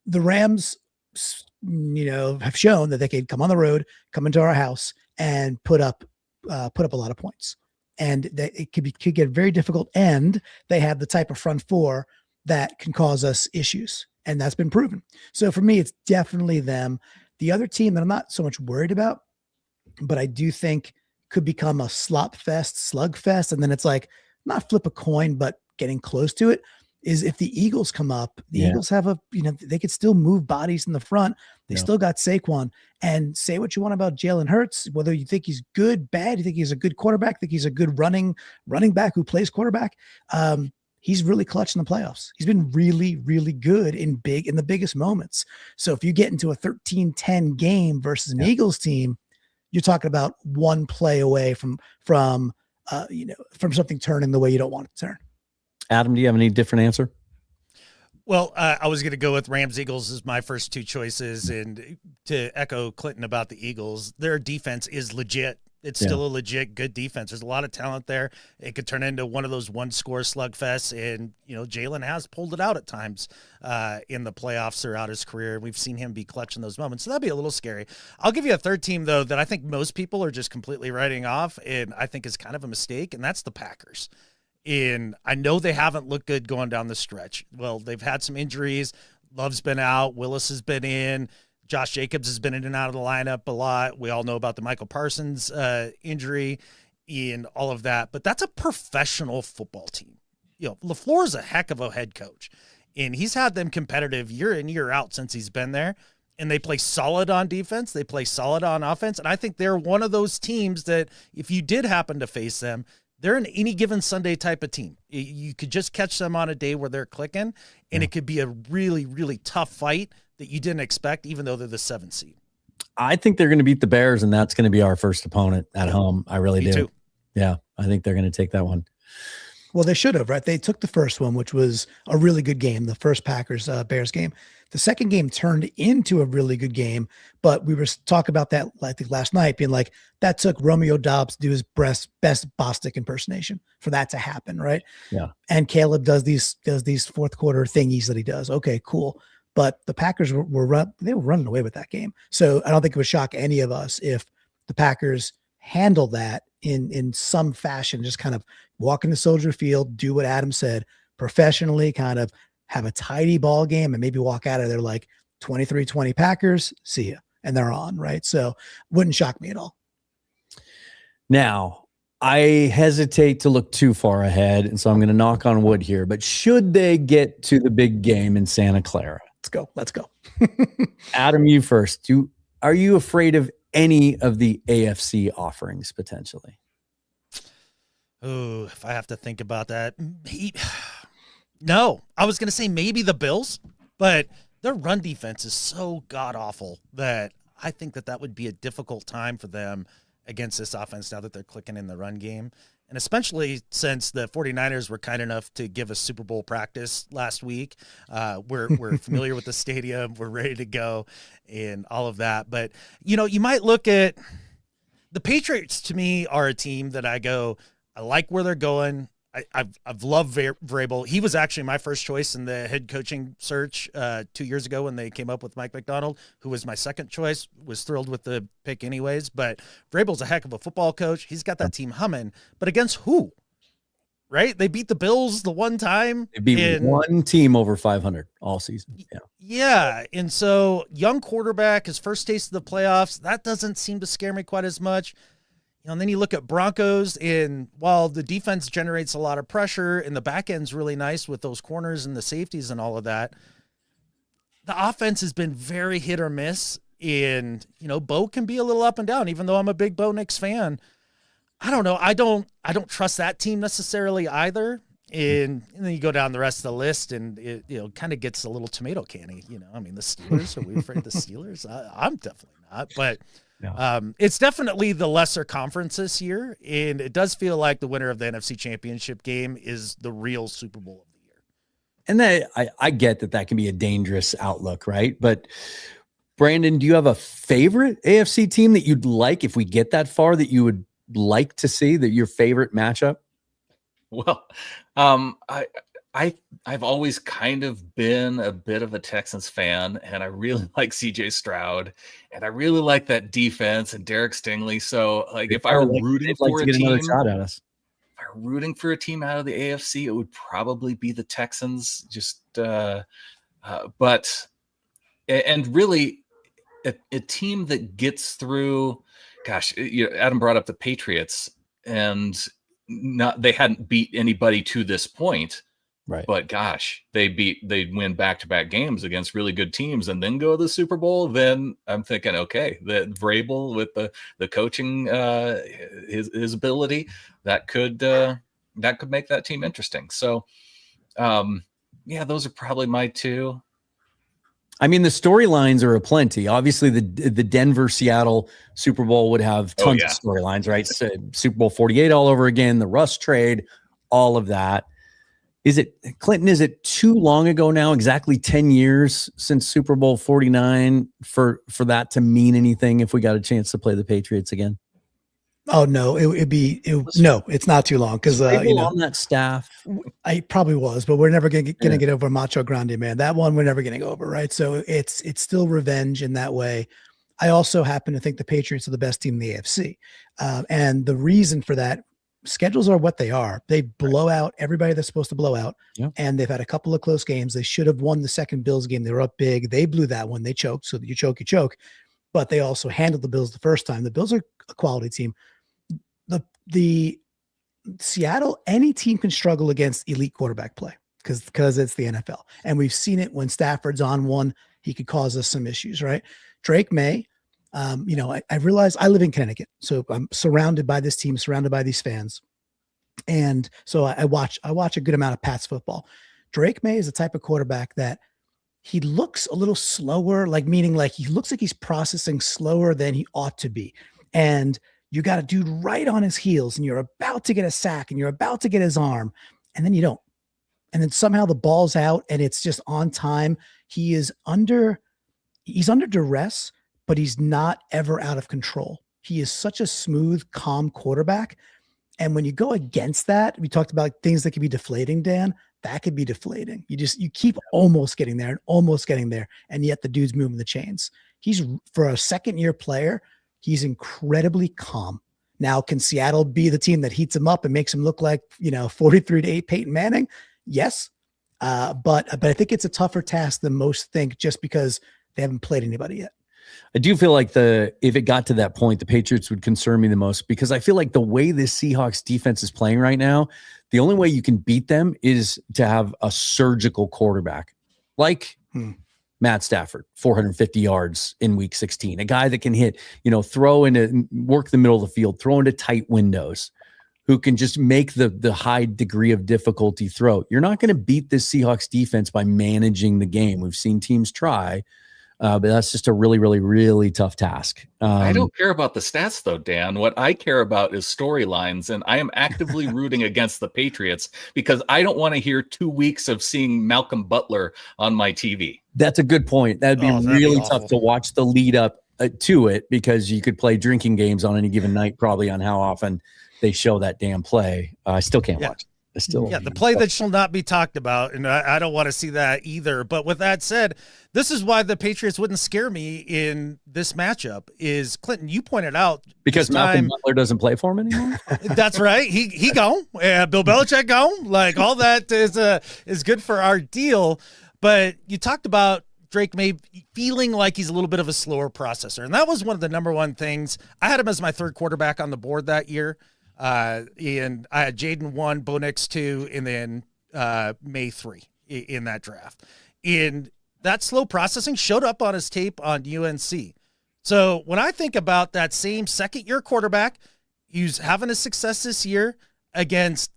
The Rams, have shown that they can come on the road, come into our house, and put up a lot of points. And that it could get very difficult. And they have the type of front four that can cause us issues. And that's been proven. So for me, it's definitely them. The other team that I'm not so much worried about, but I do think could become a slop fest, slug fest. And then it's like, not flip a coin, but getting close to it, is if the Eagles come up, the Eagles have they could still move bodies in the front. They still got Saquon. And say what you want about Jalen Hurts, whether you think he's good, bad, you think he's a good quarterback, think he's a good running back who plays quarterback. He's really clutch in the playoffs. He's been really, really good in the biggest moments. So if you get into a 13-10 game versus an Eagles team, you're talking about one play away from something turning the way you don't want it to turn. Adam, do you have any different answer? Well, I was going to go with Rams Eagles as my first two choices. And to echo Clinton about the Eagles, their defense is legit. It's still a legit good defense. There's a lot of talent there. It could turn into one of those one-score slugfests. And, Jalen has pulled it out at times in the playoffs throughout his career. We've seen him be clutch in those moments. So that'd be a little scary. I'll give you a third team, though, that I think most people are just completely writing off and I think is kind of a mistake, and that's the Packers. And I know they haven't looked good going down the stretch. Well, they've had some injuries. Love's been out. Willis has been in. Josh Jacobs has been in and out of the lineup a lot. We all know about the Michael Parsons injury and all of that. But that's a professional football team. LaFleur is a heck of a head coach. And he's had them competitive year in, year out since he's been there. And they play solid on defense. They play solid on offense. And I think they're one of those teams that if you did happen to face them, they're an any given Sunday type of team. You could just catch them on a day where they're clicking, and it could be a really, really tough fight that you didn't expect, even though they're the 7th seed. I think they're going to beat the Bears, and that's going to be our first opponent at home. I really do. Too. Yeah, I think they're going to take that one. Well, they should have, right? They took the first one, which was a really good game, the first Packers Bears game. The second game turned into a really good game, but we were talking about that, I think, last night, being like, that took Romeo Doubs to do his best Bostic impersonation for that to happen, right? Yeah. And Caleb does these fourth quarter thingies that he does. Okay, cool. But the Packers were running away with that game. So I don't think it would shock any of us if the Packers handle that in some fashion, just kind of walk into Soldier Field, do what Adam said, professionally, kind of have a tidy ball game, and maybe walk out of there like 23-20 Packers, see ya. And they're on, right? So wouldn't shock me at all. Now, I hesitate to look too far ahead, and so I'm going to knock on wood here, but should they get to the big game in Santa Clara? Let's go. Adam, you first. Are you afraid of any of the AFC offerings potentially? Oh, if I have to think about that. No, I was going to say maybe the Bills, but their run defense is so god-awful that I think that would be a difficult time for them against this offense now that they're clicking in the run game. And especially since the 49ers were kind enough to give us Super Bowl practice last week. We're familiar with the stadium. We're ready to go and all of that. But, you might look at the Patriots. To me, are a team that I like where they're going. I've loved Vrabel. He was actually my first choice in the head coaching search 2 years ago when they came up with Mike McDonald, who was my second choice. Was thrilled with the pick anyways. But Vrabel's a heck of a football coach. He's got that team humming. But against who? Right? They beat the Bills the one time. They beat one team over 500 all season. Yeah. Yeah. And so young quarterback, his first taste of the playoffs, that doesn't seem to scare me quite as much. And then you look at Broncos, and while the defense generates a lot of pressure and the back end's really nice with those corners and the safeties and all of that, the offense has been very hit or miss. And, Bo can be a little up and down, even though I'm a big Bo Nix fan. I don't know. I don't trust that team necessarily either. And then you go down the rest of the list, and it kind of gets a little tomato canny. The Steelers. Are we afraid of the Steelers? I'm definitely not. But it's definitely the lesser conference this year, and it does feel like the winner of the NFC Championship game is the real Super Bowl of the year. And I get that can be a dangerous outlook, right? But Brandon, do you have a favorite AFC team that you'd like, if we get that far, that you would like to see, that your favorite matchup? Well, I've always kind of been a bit of a Texans fan, and I really like CJ Stroud, and I really like that defense and Derek Stingley. So, if I were rooting for a team, if I were rooting for a team out of the AFC, it would probably be the Texans. Just But and really a team that gets through, gosh, Adam brought up the Patriots, and they hadn't beat anybody to this point. Right. But gosh, they win back-to-back games against really good teams and then go to the Super Bowl. Then I'm thinking, okay, the Vrabel with the coaching, his ability, that could make that team interesting. So, yeah, those are probably my two. I mean, the storylines are aplenty. Obviously, the Denver Seattle Super Bowl would have tons of storylines, right? So, Super Bowl 48 all over again, the Russ trade, all of that. Is it too long ago now, exactly 10 years since Super Bowl 49 for that to mean anything if we got a chance to play the Patriots again? Oh no, no, it's not too long because on that staff, I probably was, but we're never gonna get over Macho Grande, man. That one we're never getting over, right? So it's still revenge in that way. I also happen to think the Patriots are the best team in the AFC, and the reason for that. Schedules are what they are. They blow out everybody that's supposed to blow out. Yep. And they've had a couple of close games. They should have won the second Bills game. They were up big. They blew that one. They choked. So you choke. But they also handled the Bills the first time. The Bills are a quality team. The Seattle, any team can struggle against elite quarterback play because it's the NFL. And we've seen it when Stafford's on one, he could cause us some issues, right? Drake May. I realize I live in Connecticut, so I'm surrounded by this team, surrounded by these fans. And so I watch a good amount of Pats football. Drake May is the type of quarterback that he looks a little slower, meaning he looks like he's processing slower than he ought to be. And you got a dude right on his heels and you're about to get a sack and you're about to get his arm and then you don't. And then somehow the ball's out and it's just on time. He's under duress, but he's not ever out of control. He is such a smooth, calm quarterback. And when you go against that, we talked about things that could be deflating, Dan, that could be deflating. You keep almost getting there. And yet the dude's moving the chains. He's, for a second-year player, he's incredibly calm. Now, can Seattle be the team that heats him up and makes him look like, 43-8 Peyton Manning? Yes. But I think it's a tougher task than most think just because they haven't played anybody yet. I do feel like if it got to that point, the Patriots would concern me the most because I feel like the way this Seahawks defense is playing right now, the only way you can beat them is to have a surgical quarterback like Matt Stafford, 450 yards in week 16, a guy that can hit, throw into, work the middle of the field, throw into tight windows, who can just make the high degree of difficulty throw. You're not going to beat this Seahawks defense by managing the game. We've seen teams try. But that's just a really, really, really tough task. I don't care about the stats, though, Dan. What I care about is storylines, and I am actively rooting against the Patriots because I don't want to hear 2 weeks of seeing Malcolm Butler on my TV. That's a good point. That'd be really tough to watch the lead up to it because you could play drinking games on any given night, probably on how often they show that damn play. I still can't watch it. The play that shall not be talked about, and I don't want to see that either. But with that said, this is why the Patriots wouldn't scare me in this matchup. Is Clinton? You pointed out because Malcolm Butler doesn't play for him anymore. That's right. He gone. Bill Belichick gone. All that is good for our deal. But you talked about Drake May feeling like he's a little bit of a slower processor, and that was one of the number one things. I had him as my third quarterback on the board that year. And I had Jaden 1, Bo Nix 2, and then May 3 in that draft. And that slow processing showed up on his tape on UNC. So when I think about that same second-year quarterback who's having a success this year against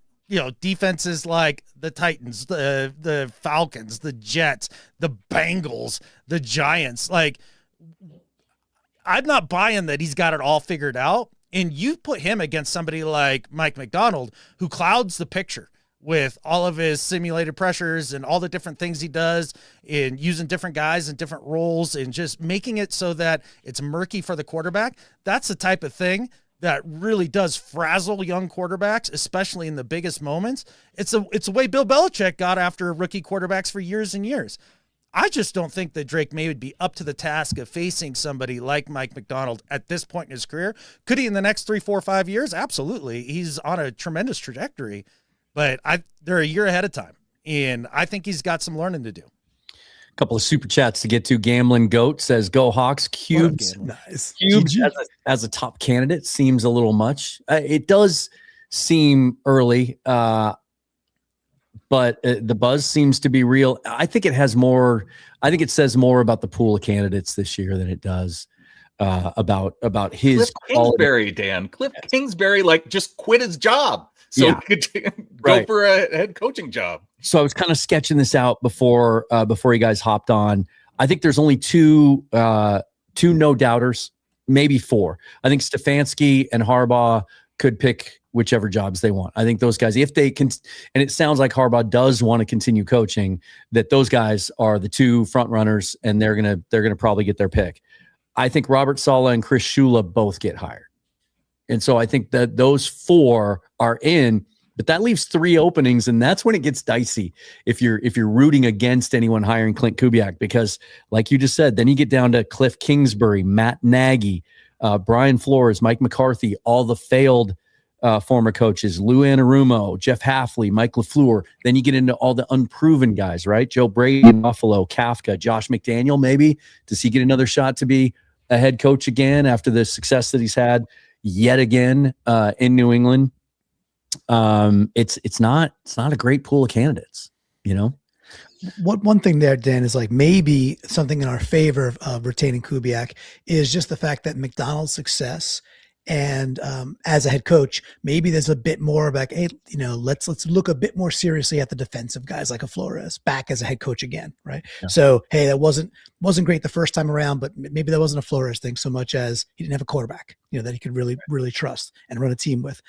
defenses like the Titans, the Falcons, the Jets, the Bengals, the Giants, I'm not buying that he's got it all figured out. And you put him against somebody like Mike McDonald, who clouds the picture with all of his simulated pressures and all the different things he does in using different guys in different roles and just making it so that it's murky for the quarterback. That's the type of thing that really does frazzle young quarterbacks, especially in the biggest moments. It's a way Bill Belichick got after rookie quarterbacks for years and years. I just don't think that Drake May would be up to the task of facing somebody like Mike McDonald at this point in his career. Could he in the next 3, 4, 5 years? Absolutely. He's on a tremendous trajectory, but they're a year ahead of time, and I think he's got some learning to do. A couple of super chats to get to. Gambling Goat says, "Go Hawks." Cubes, Nice. Cubes as a top candidate seems a little much. It does seem early, but the buzz seems to be real. I think it has more. I think it says more about the pool of candidates this year than it does about his Cliff Kingsbury, Dan. Cliff Kingsbury, just quit his job so he could go for a head coaching job. So I was kind of sketching this out before you guys hopped on. I think there's only two no doubters, maybe four. I think Stefanski and Harbaugh could pick whichever jobs they want. I think those guys, if they can, and it sounds like Harbaugh does want to continue coaching, that those guys are the two front runners, and they're gonna probably get their pick. I think Robert Saleh and Chris Shula both get hired. And so I think that those four are in, but that leaves three openings, and that's when it gets dicey if you're rooting against anyone hiring Clint Kubiak, because like you just said, then you get down to Cliff Kingsbury, Matt Nagy, Brian Flores, Mike McCarthy, all the failed former coaches, Lou Anarumo, Jeff Hafley, Mike LaFleur. Then you get into all the unproven guys, right? Joe Brady in Buffalo, Kafka, Josh McDaniel, maybe. Does he get another shot to be a head coach again after the success that he's had yet again in New England? It's not a great pool of candidates, you know? One thing there, Dan, is maybe something in our favor of retaining Kubiak is just the fact that McDonald's success and as a head coach, maybe there's a bit more about, hey, let's look a bit more seriously at the defensive guys like a Flores back as a head coach again, right? Yeah. So, hey, that wasn't great the first time around, but maybe that wasn't a Flores thing so much as he didn't have a quarterback, that he could really trust and run a team with,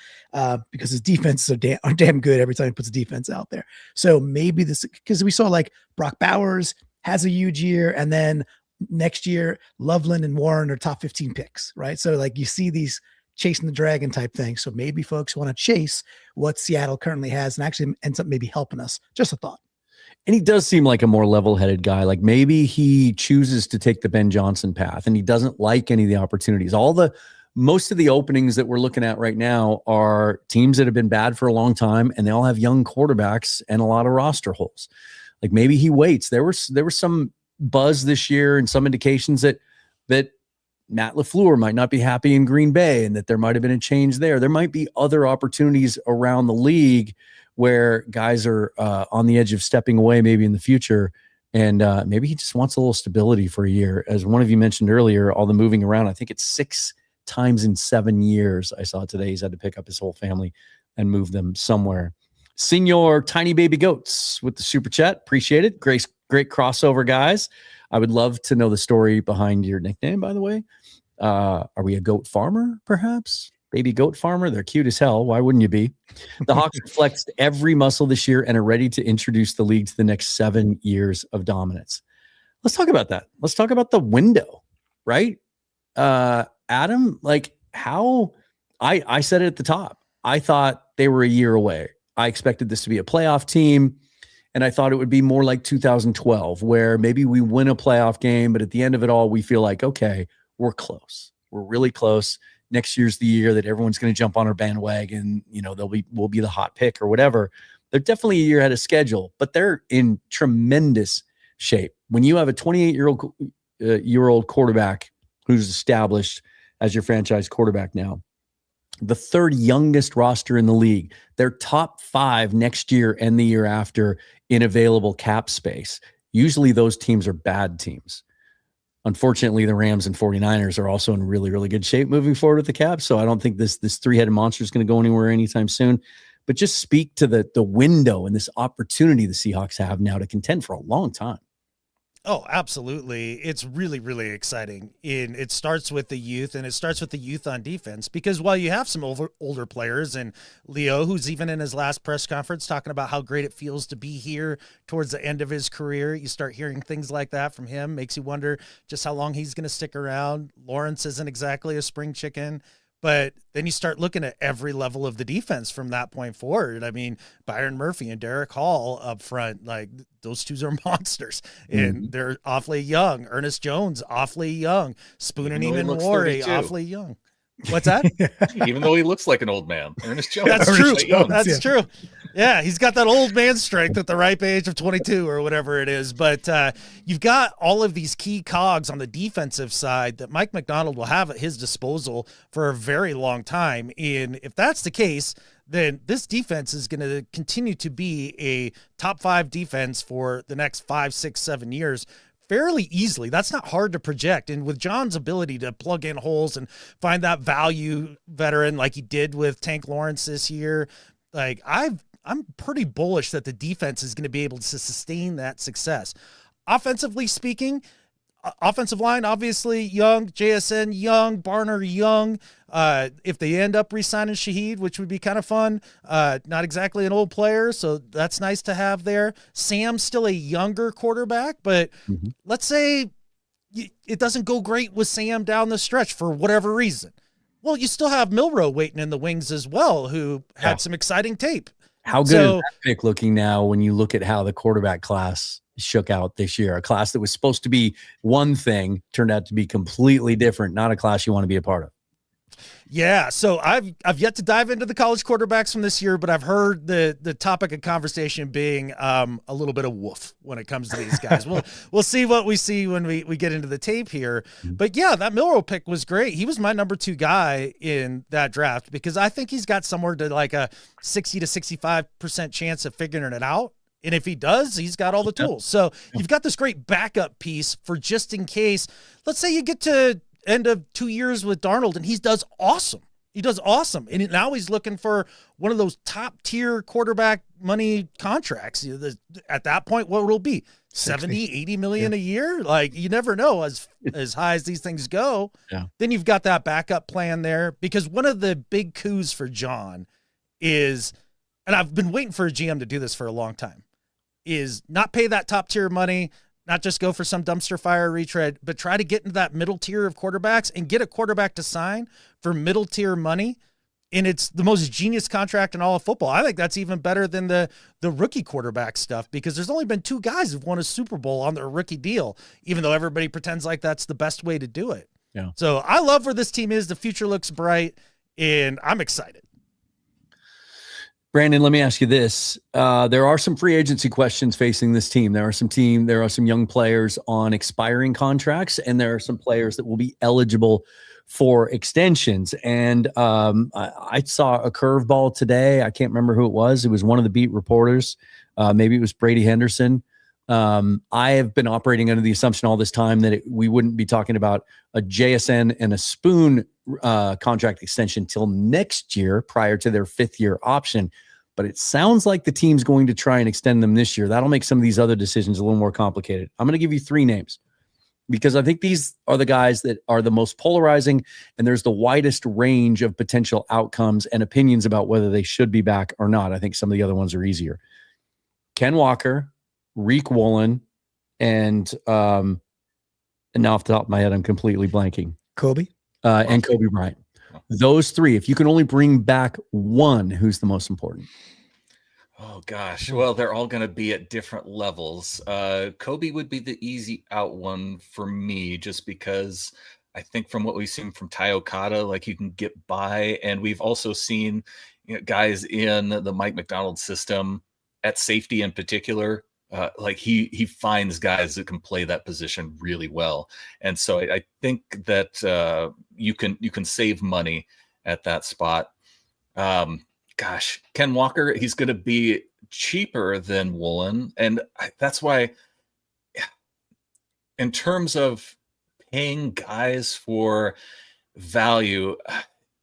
because his defenses are damn good every time he puts a defense out there. So maybe this, because we saw Brock Bowers has a huge year, and then next year, Loveland and Warren are top 15 picks, right? So you see these chasing the dragon type things. So maybe folks want to chase what Seattle currently has and actually ends up maybe helping us. Just a thought. And he does seem like a more level-headed guy. Maybe he chooses to take the Ben Johnson path and he doesn't like any of the opportunities. Most of the openings that we're looking at right now are teams that have been bad for a long time, and they all have young quarterbacks and a lot of roster holes. Maybe he waits. There was some buzz this year and some indications that Matt LaFleur might not be happy in Green Bay and that there might have been a change there. There might be other opportunities around the league where guys are on the edge of stepping away maybe in the future. And maybe he just wants a little stability for a year. As one of you mentioned earlier, all the moving around, I think it's 6 times in 7 years. I saw today he's had to pick up his whole family and move them somewhere. Senior Tiny Baby Goats with the super chat. Appreciate it. Great crossover, guys. I would love to know the story behind your nickname, by the way. Are we a goat farmer, perhaps? Baby goat farmer? They're cute as hell. Why wouldn't you be? The Hawks flexed every muscle this year and are ready to introduce the league to the next 7 years of dominance. Let's talk about that. Let's talk about the window, right? Adam, how I said it at the top. I thought they were a year away. I expected this to be a playoff team, and I thought it would be more like 2012, where maybe we win a playoff game, but at the end of it all, we feel like, okay, we're close. We're really close. Next year's the year that everyone's going to jump on our bandwagon. We'll be the hot pick or whatever. They're definitely a year ahead of schedule, but they're in tremendous shape. When you have a 28-year-old quarterback who's established as your franchise quarterback now, the third youngest roster in the league, they're top 5 next year and the year after in available cap space. Usually those teams are bad teams. Unfortunately, the Rams and 49ers are also in really, really good shape moving forward with the cap. So I don't think this three-headed monster is going to go anywhere anytime soon. But just speak to the window and this opportunity the Seahawks have now to contend for a long time. Oh, absolutely. It's really, really exciting. It starts with the youth, and it starts with the youth on defense, because while you have some older players, and Leo, who's even in his last press conference talking about how great it feels to be here towards the end of his career, you start hearing things like that from him. Makes you wonder just how long he's going to stick around. Lawrence isn't exactly a spring chicken. But then you start looking at every level of the defense from that point forward. I mean, Byron Murphy and Derek Hall up front, those two are monsters. And they're awfully young. Ernest Jones, awfully young. Spoon and Eamon Wari, awfully young. What's that? Even though he looks like an old man. Ernest Jones. That's true. That's true. Yeah, he's got that old man strength at the ripe age of 22 or whatever it is. But you've got all of these key cogs on the defensive side that Mike Macdonald will have at his disposal for a very long time. And if that's the case, then this defense is going to continue to be a top 5 defense for the next 5, 6, 7 years fairly easily. That's not hard to project. And with John's ability to plug in holes and find that value veteran like he did with Tank Lawrence this year, like I'm pretty bullish that the defense is going to be able to sustain that success. Offensively speaking, offensive line, obviously young, JSN young, Barner young. If they end up re-signing Shaheed, which would be kind of fun, not exactly an old player, so that's nice to have there. Sam's still a younger quarterback, but let's say it doesn't go great with Sam down the stretch for whatever reason. Well, you still have Milroe waiting in the wings as well, who had some exciting tape. How good is that pick looking now when you look at how the quarterback class shook out this year? A class that was supposed to be one thing turned out to be completely different, not a class you want to be a part of. Yeah, so I've yet to dive into the college quarterbacks from this year, but I've heard the topic of conversation being a little bit of woof when it comes to these guys. We'll see what we see when we get into the tape here. But yeah, that Milroe pick was great. He was my number 2 guy in that draft because I think he's got somewhere to like a 60 to 65% chance of figuring it out. And if he does, he's got all the tools. So you've got this great backup piece for just in case. Let's say you get to end of 2 years with Darnold and he does awesome. He does awesome. And now he's looking for one of those top tier quarterback money contracts. At that point, what will it be? 70, 80 million a year? Like, you never know as high as these things go. Yeah. Then you've got that backup plan there, because one of the big coups for John is, and I've been waiting for a GM to do this for a long time, is not pay that top tier money, not just go for some dumpster fire retread, but try to get into that middle tier of quarterbacks and get a quarterback to sign for middle tier money. And it's the most genius contract in all of football. I think that's even better than the rookie quarterback stuff, because there's only been 2 guys who've won a Super Bowl on their rookie deal, even though everybody pretends like that's the best way to do it. Yeah. So I love where this team is. The future looks bright and I'm excited. Brandon, let me ask you this. There are some free agency questions facing this team. There are some young players on expiring contracts, and there are some players that will be eligible for extensions. And I saw a curveball today. I can't remember who it was. It was one of the beat reporters. Maybe it was Brady Henderson. I have been operating under the assumption all this time that we wouldn't be talking about a JSN and a Spoon contract extension till next year prior to their 5th year option. But it sounds like the team's going to try and extend them this year. That'll make some of these other decisions a little more complicated. I'm going to give you 3 names because I think these are the guys that are the most polarizing, and there's the widest range of potential outcomes and opinions about whether they should be back or not. I think some of the other ones are easier. Ken Walker, Reek Woolen, and now off the top of my head, I'm completely blanking. Kobe and Kobe Bryant. Those 3, if you can only bring back one, who's the most important? Oh gosh. Well, they're all going to be at different levels. Kobe would be the easy out one for me, just because I think from what we've seen from Ty Okada, like, you can get by. And we've also seen, guys in the Mike Macdonald system at safety in particular. Like he finds guys that can play that position really well. And so I think that you can save money at that spot. Gosh, Ken Walker, he's going to be cheaper than Woolen. And that's why, in terms of paying guys for value,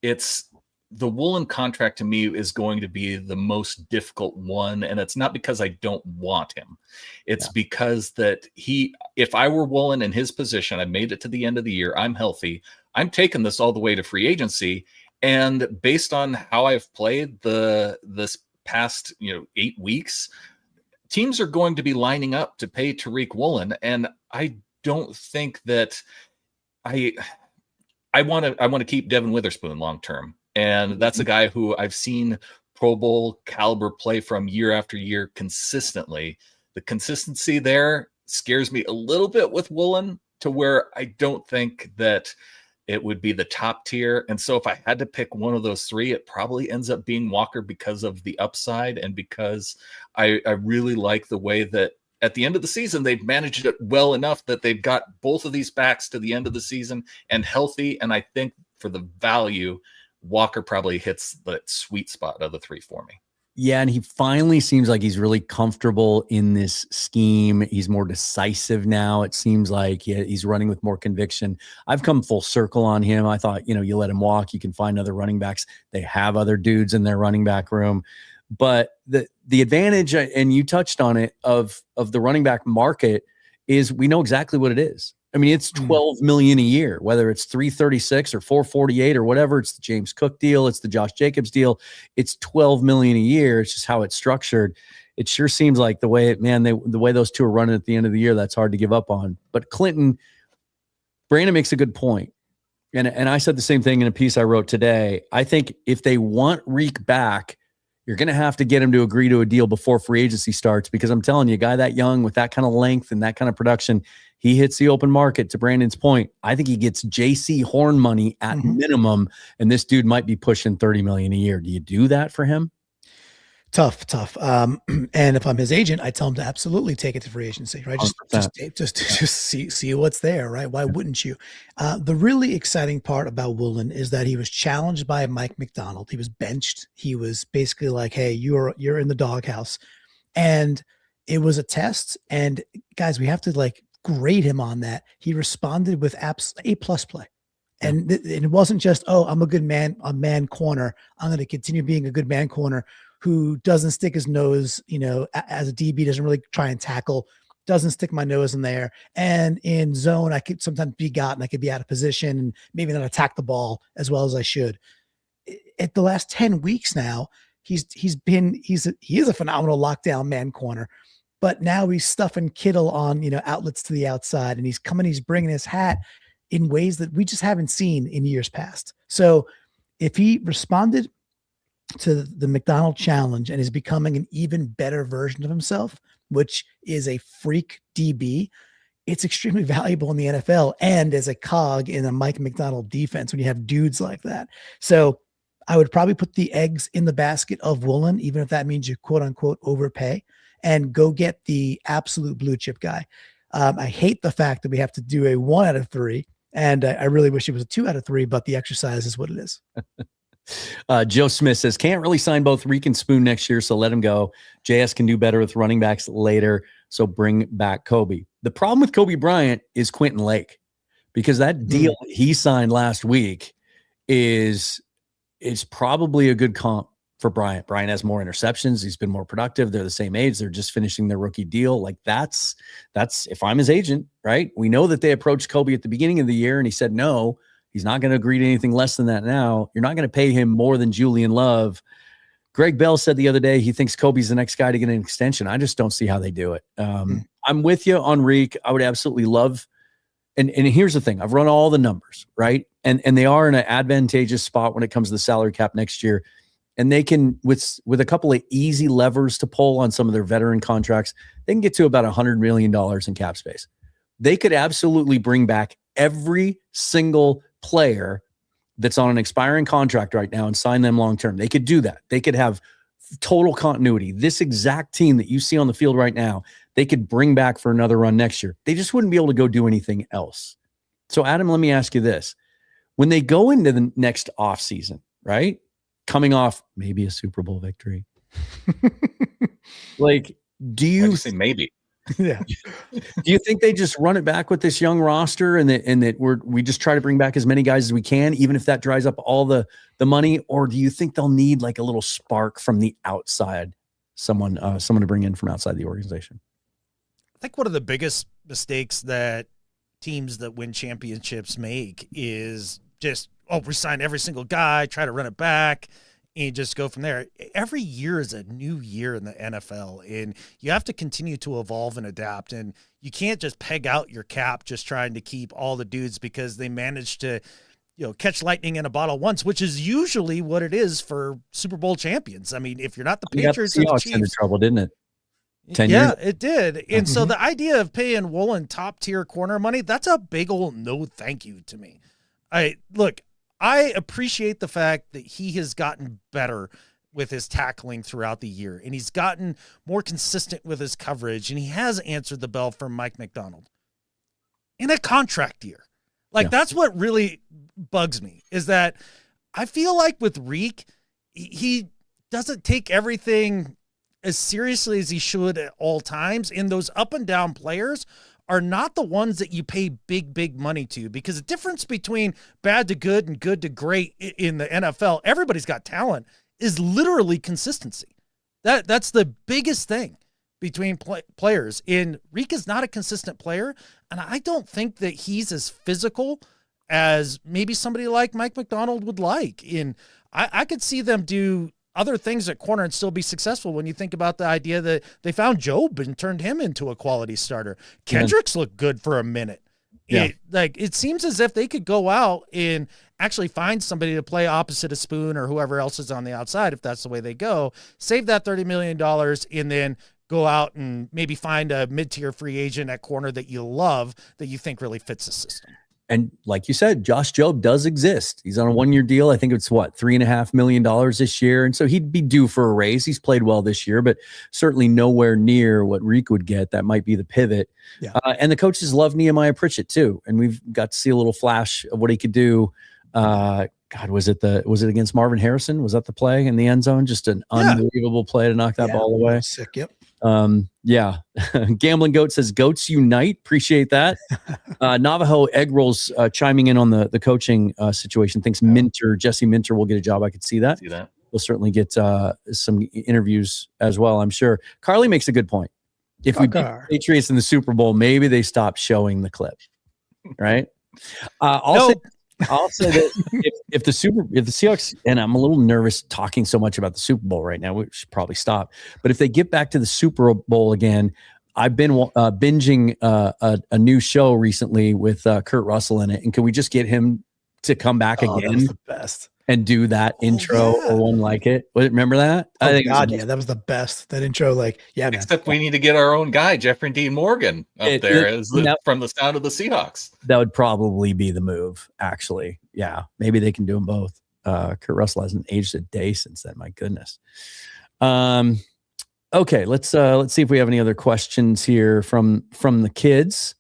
it's the Woolen contract to me is going to be the most difficult one. And it's not because I don't want him. It's because that if I were Woolen in his position, I made it to the end of the year, I'm healthy, I'm taking this all the way to free agency. And based on how I've played this past 8 weeks, teams are going to be lining up to pay Tariq Woolen. And I don't think that I want to keep Devin Witherspoon long term. And that's a guy who I've seen Pro Bowl caliber play from year after year consistently. The consistency there scares me a little bit with Woolen, to where I don't think that it would be the top tier. And so if I had to pick one of those three, it probably ends up being Walker because of the upside and because I really like the way that at the end of the season, they've managed it well enough that they've got both of these backs to the end of the season and healthy. And I think for the value, Walker probably hits the sweet spot of the three for me. Yeah, and he finally seems like he's really comfortable in this scheme. He's more decisive now. It seems like he's running with more conviction. I've come full circle on him. I thought, you let him walk. You can find other running backs. They have other dudes in their running back room. But the advantage, and you touched on it, of the running back market is we know exactly what it is. I mean, it's $12 million a year, whether it's 336 or 448 or whatever. It's the James Cook deal. It's the Josh Jacobs deal. It's $12 million a year. It's just how it's structured. It sure seems like the way those two are running at the end of the year, that's hard to give up on. But Brandan makes a good point. And I said the same thing in a piece I wrote today. I think if they want Reek back, you're going to have to get him to agree to a deal before free agency starts, because I'm telling you, a guy that young with that kind of length and that kind of production, he hits the open market. To Brandon's point, I think he gets JC Horn money at minimum, and this dude might be pushing $30 million a year. Do you do that for him? Tough. And if I'm his agent, I tell him to absolutely take it to free agency, right? Just see what's there, right? Why wouldn't you? The really exciting part about Woolen is that he was challenged by Mike McDonald. He was benched. He was basically like, "Hey, you're in the doghouse," and it was a test. And guys, we have to grade him on that. He responded with A+ play. And it wasn't just, "Oh, I'm a good man, a man corner. I'm going to continue being a good man corner who doesn't stick his nose, as a DB, doesn't really try and tackle, doesn't stick my nose in there. And in zone, I could sometimes be gotten, I could be out of position and maybe not attack the ball as well as I should." At the last 10 weeks now, he is a phenomenal lockdown man corner, but now he's stuffing Kittle on, outlets to the outside, and he's bringing his hat in ways that we just haven't seen in years past. So if he responded to the McDonald challenge and is becoming an even better version of himself, which is a freak DB, it's extremely valuable in the NFL and as a cog in a Mike McDonald defense when you have dudes like that. So I would probably put the eggs in the basket of Woolen, even if that means you quote unquote overpay, and go get the absolute blue chip guy. I hate the fact that we have to do a 1 out of 3, and I really wish it was a 2 out of 3, but the exercise is what it is. Joe Smith says, can't really sign both Reek and Spoon next year, so let him go. JS can do better with running backs later, so bring back Kobe. The problem with Kobe Bryant is Quentin Lake, because that deal he signed last week is probably a good comp for Bryant. Bryant has more interceptions. He's been more productive. They're the same age. They're just finishing their rookie deal. That's if I'm his agent, right? We know that they approached Kobe at the beginning of the year and he said no. He's not going to agree to anything less than that now. You're not going to pay him more than Julian Love. Greg Bell said the other day he thinks Kobe's the next guy to get an extension. I just don't see how they do it. I'm with you on Reek. I would absolutely love. And here's the thing. I've run all the numbers, right? And they are in an advantageous spot when it comes to the salary cap next year. And they can, with a couple of easy levers to pull on some of their veteran contracts, they can get to about $100 million in cap space. They could absolutely bring back every single player that's on an expiring contract right now and sign them long-term. They could do that. They could have total continuity. This exact team that you see on the field right now, they could bring back for another run next year. They just wouldn't be able to go do anything else. So Adam, let me ask you this. When they go into the next offseason, right? Coming off maybe a Super Bowl victory. Do you say maybe? Yeah. Do you think they just run it back with this young roster and that we just try to bring back as many guys as we can, even if that dries up all the money? Or do you think they'll need like a little spark from the outside, someone to bring in from outside the organization? I think one of the biggest mistakes that teams that win championships make is just, we sign every single guy, try to run it back, and just go from there. Every year is a new year in the NFL, and you have to continue to evolve and adapt. And you can't just peg out your cap just trying to keep all the dudes because they managed to, catch lightning in a bottle once, which is usually what it is for Super Bowl champions. I mean, if you're not the Patriots or the Seahawks Chiefs, into trouble, didn't it? 10 yeah, years? it did. And so the idea of paying Woolen top tier corner money, that's a big old no thank you to me. I appreciate the fact that he has gotten better with his tackling throughout the year, and he's gotten more consistent with his coverage, and he has answered the bell for Mike McDonald in a contract year. That's what really bugs me, is that I feel like with Reek, he doesn't take everything as seriously as he should at all times. And those up and down players are not the ones that you pay big money to, because the difference between bad to good and good to great in the NFL, everybody's got talent, is literally consistency. That's the biggest thing between players. And Reek is not a consistent player, and I don't think that he's as physical as maybe somebody like Mike McDonald would like. And I could see them do other things at corner and still be successful when you think about the idea that they found Job and turned him into a quality starter. Kendricks looked good for a minute. Yeah. It seems as if they could go out and actually find somebody to play opposite of Spoon or whoever else is on the outside, if that's the way they go, save that $30 million, and then go out and maybe find a mid-tier free agent at corner that you love, that you think really fits the system. And like you said, Josh Jobe does exist. He's on a 1-year deal. I think it's $3.5 million this year. And so he'd be due for a raise. He's played well this year, but certainly nowhere near what Reek would get. That might be the pivot. Yeah. And the coaches love Nehemiah Pritchett too. And we've got to see a little flash of what he could do. Was it against Marvin Harrison? Was that the play in the end zone? Just an unbelievable play to knock that ball away. Sick. Yep. Gambling Goat says Goats Unite. Appreciate that. Navajo Egg Rolls chiming in on the coaching situation. Thinks Jesse Minter will get a job. I could see that. We'll certainly get some interviews as well, I'm sure. Carly makes a good point. If we beat the Patriots in the Super Bowl, maybe they stop showing the clip, right? I'll say that if the Seahawks, and I'm a little nervous talking so much about the Super Bowl right now, we should probably stop. But if they get back to the Super Bowl again, I've been binging a new show recently with Kurt Russell in it, and can we just get him to come back again? That's the best. And do that intro or one like it. Remember that? I think that was the best. That intro, man. Except we need to get our own guy, Jeffrey Dean Morgan, from the sound of the Seahawks. That would probably be the move, actually. Yeah, maybe they can do them both. Kurt Russell hasn't aged a day since then. My goodness. Okay, let's see if we have any other questions here from the kids.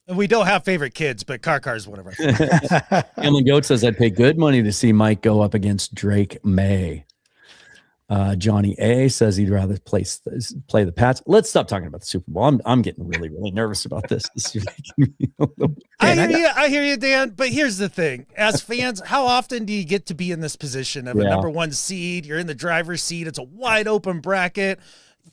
We don't have favorite kids, but Car is one of our favorites. Gambling Goat says, I'd pay good money to see Mike go up against Drake May. Johnny A says he'd rather play the Pats. Let's stop talking about the Super Bowl. I'm getting really, really nervous about this. I hear you, Dan. But here's the thing. As fans, how often do you get to be in this position of a number one seed? You're in the driver's seat. It's a wide open bracket.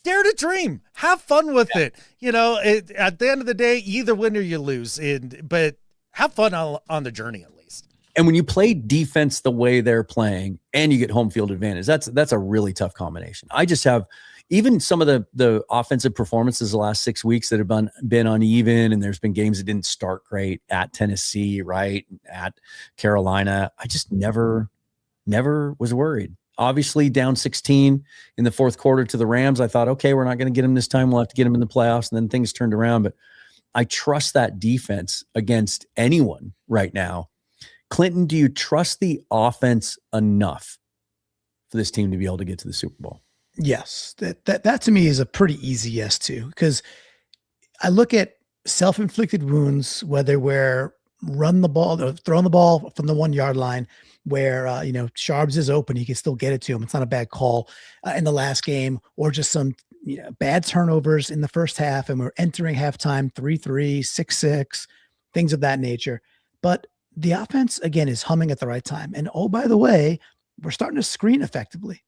Dare to dream. Have fun with it. At the end of the day, you either win or you lose. But have fun on the journey at least. And when you play defense the way they're playing and you get home field advantage, that's a really tough combination. I just have even some of the offensive performances the last 6 weeks that have been uneven, and there's been games that didn't start great at Tennessee, right? At Carolina. I just never was worried. Obviously down 16 in the fourth quarter to the Rams. I thought, okay, we're not going to get him this time. We'll have to get him in the playoffs. And then things turned around. But I trust that defense against anyone right now. Clinton, do you trust the offense enough for this team to be able to get to the Super Bowl? Yes. That to me is a pretty easy yes too. Because I look at self-inflicted wounds, whether we're run the ball or throwing the ball from the 1 yard line, where Sharps is open, he can still get it to him. It's not a bad call in the last game, or just some bad turnovers in the first half, and we're entering halftime 3-3, 6-6, things of that nature. But the offense again is humming at the right time. And oh, by the way, we're starting to screen effectively.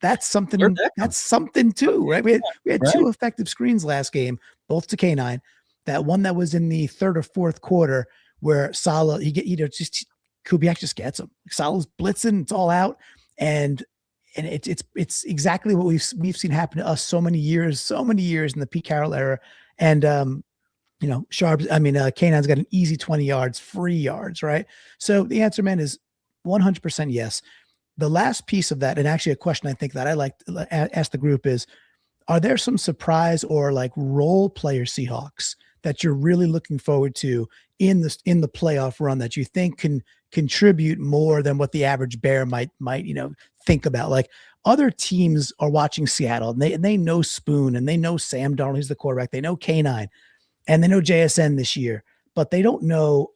That's something. That's something too, right? We had two effective screens last game, both to K9. That one that was in the third or fourth quarter, where Salah Kubiak just gets him. Salah's blitzing, it's all out, and it's exactly what we've seen happen to us so many years in the Pete Carroll era. And K9's got an easy 20 yards, free yards, right? So the answer, man, is 100% yes. The last piece of that, and actually a question I think that I like to ask the group is, are there some surprise or role player Seahawks that you're really looking forward to in the playoff run that you think can contribute more than what the average Bear might think about? Like, other teams are watching Seattle, and they know Spoon, and they know Sam Darnold, who's the quarterback. They know K9, and they know JSN this year, but they don't know.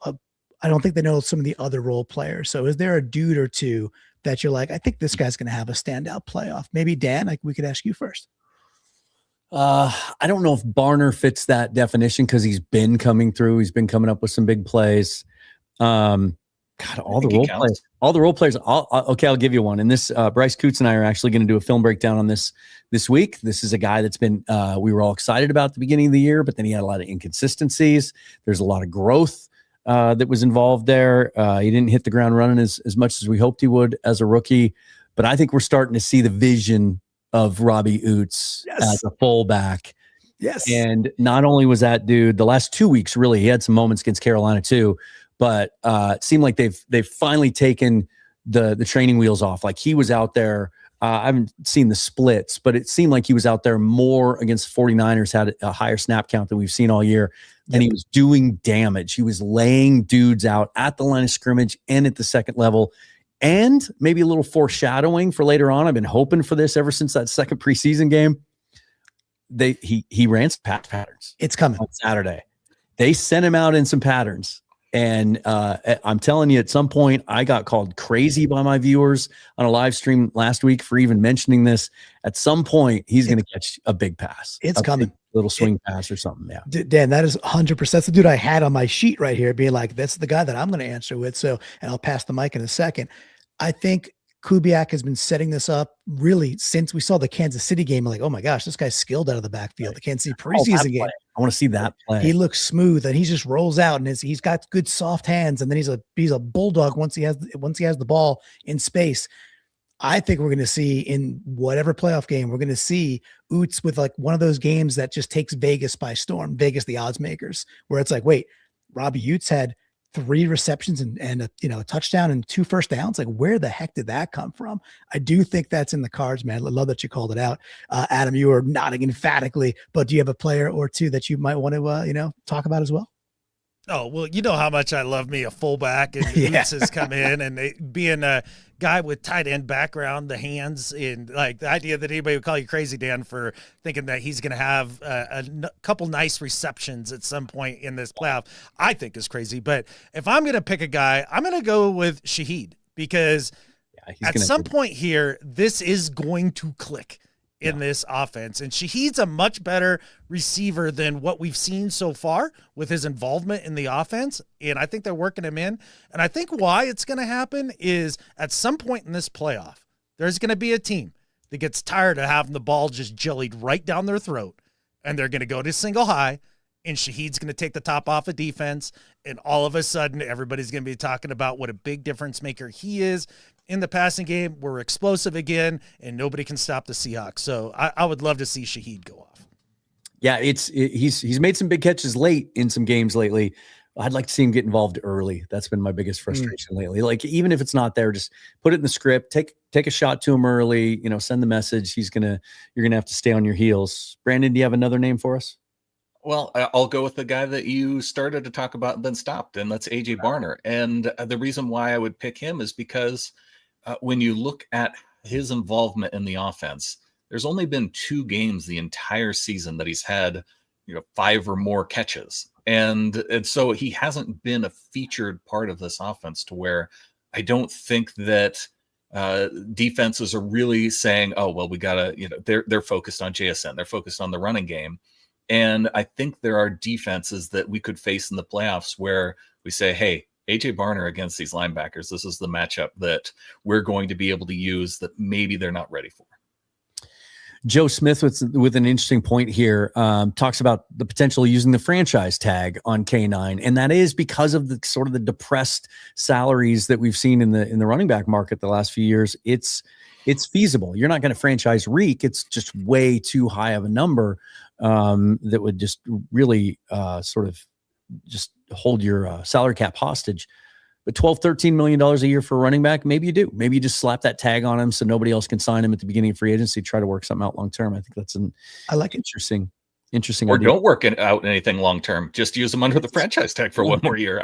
I don't think they know some of the other role players. So, is there a dude or two that you're like, I think this guy's going to have a standout playoff? Maybe Dan, like we could ask you first. I don't know if Barner fits that definition because he's been coming through. He's been coming up with some big plays. God, all the role players. I'll give you one. And this, Bryce Coots and I are actually going to do a film breakdown on this week. This is a guy that's been, we were all excited about at the beginning of the year, but then he had a lot of inconsistencies. There's a lot of growth that was involved there. He didn't hit the ground running as much as we hoped he would as a rookie, but I think we're starting to see the vision of Robbie Oots as a fullback. Yes. And not only was that dude, the last 2 weeks, really, he had some moments against Carolina too, but it seemed like they've finally taken the training wheels off. Like, he was out there. I haven't seen the splits, but it seemed like he was out there more against 49ers, had a higher snap count than we've seen all year. And he was doing damage. He was laying dudes out at the line of scrimmage and at the second level. And maybe a little foreshadowing for later on. I've been hoping for this ever since that second preseason game. He ran some patterns. It's coming on Saturday. They sent him out in some patterns. And I'm telling you, at some point, I got called crazy by my viewers on a live stream last week for even mentioning this. At some point, he's going to catch a big pass. It's coming. Little swing pass or something. Yeah. Dan, that is 100%. That's the dude I had on my sheet right here, being like, that's the guy that I'm going to answer with. So, and I'll pass the mic in a second. I think Kubiak has been setting this up really since we saw the Kansas City game. I'm like, oh my gosh, this guy's skilled out of the backfield. The Kansas City preseason game. I want to see that play. He looks smooth, and he just rolls out, and he's got good soft hands, and then he's a bulldog once he has the ball in space. I think we're going to see in whatever playoff game, we're going to see Oots with like one of those games that just takes Vegas by storm. Vegas, the odds makers, where it's like, wait, Robbie Oots had 3 receptions and a touchdown and 2 first downs. Like, where the heck did that come from? I do think that's in the cards, man. I love that you called it out. Adam, you were nodding emphatically, but do you have a player or two that you might want to, talk about as well? Oh, well, you know how much I love me a fullback, and Oots has come in, and being a guy with tight end background, the hands, and like the idea that anybody would call you crazy, Dan, for thinking that he's going to have a couple nice receptions at some point in this playoff, I think is crazy. But if I'm going to pick a guy, I'm going to go with Shaheed, because at some point here, this is going to click in this offense. And Shaheed's a much better receiver than what we've seen so far with his involvement in the offense. And I think they're working him in. And I think why it's going to happen is at some point in this playoff, there's going to be a team that gets tired of having the ball just jellied right down their throat. And they're going to go to single high, and Shaheed's going to take the top off of defense. And all of a sudden, everybody's going to be talking about what a big difference maker he is in the passing game. We're explosive again, and nobody can stop the Seahawks. So I would love to see Shaheed go off. Yeah, he's made some big catches late in some games lately. I'd like to see him get involved early. That's been my biggest frustration lately. Like, even if it's not there, just put it in the script, take a shot to him early, send the message. You're going to have to stay on your heels. Brandon, do you have another name for us? Well, I'll go with the guy that you started to talk about and then stopped, and that's AJ Barner. And the reason why I would pick him is because when you look at his involvement in the offense, there's only been 2 games the entire season that he's had, 5 or more catches. And so he hasn't been a featured part of this offense, to where I don't think that defenses are really saying, oh, well, we got to, they're focused on JSN. They're focused on the running game. And I think there are defenses that we could face in the playoffs where we say, hey, AJ Barner against these linebackers, this is the matchup that we're going to be able to use that maybe they're not ready for. Joe Smith with an interesting point here, talks about the potential of using the franchise tag on K9, and that is because of the sort of the depressed salaries that we've seen in the running back market the last few years. It's feasible. You're not going to franchise Reek. It's just way too high of a number that would just really sort of just hold your salary cap hostage. But $12-13 million a year for a running back, maybe you do. Maybe you just slap that tag on him so nobody else can sign him at the beginning of free agency, try to work something out long term. I think that's I like interesting Interesting. Or idea. don't work out anything long term. Just use them under the franchise tag for one more year.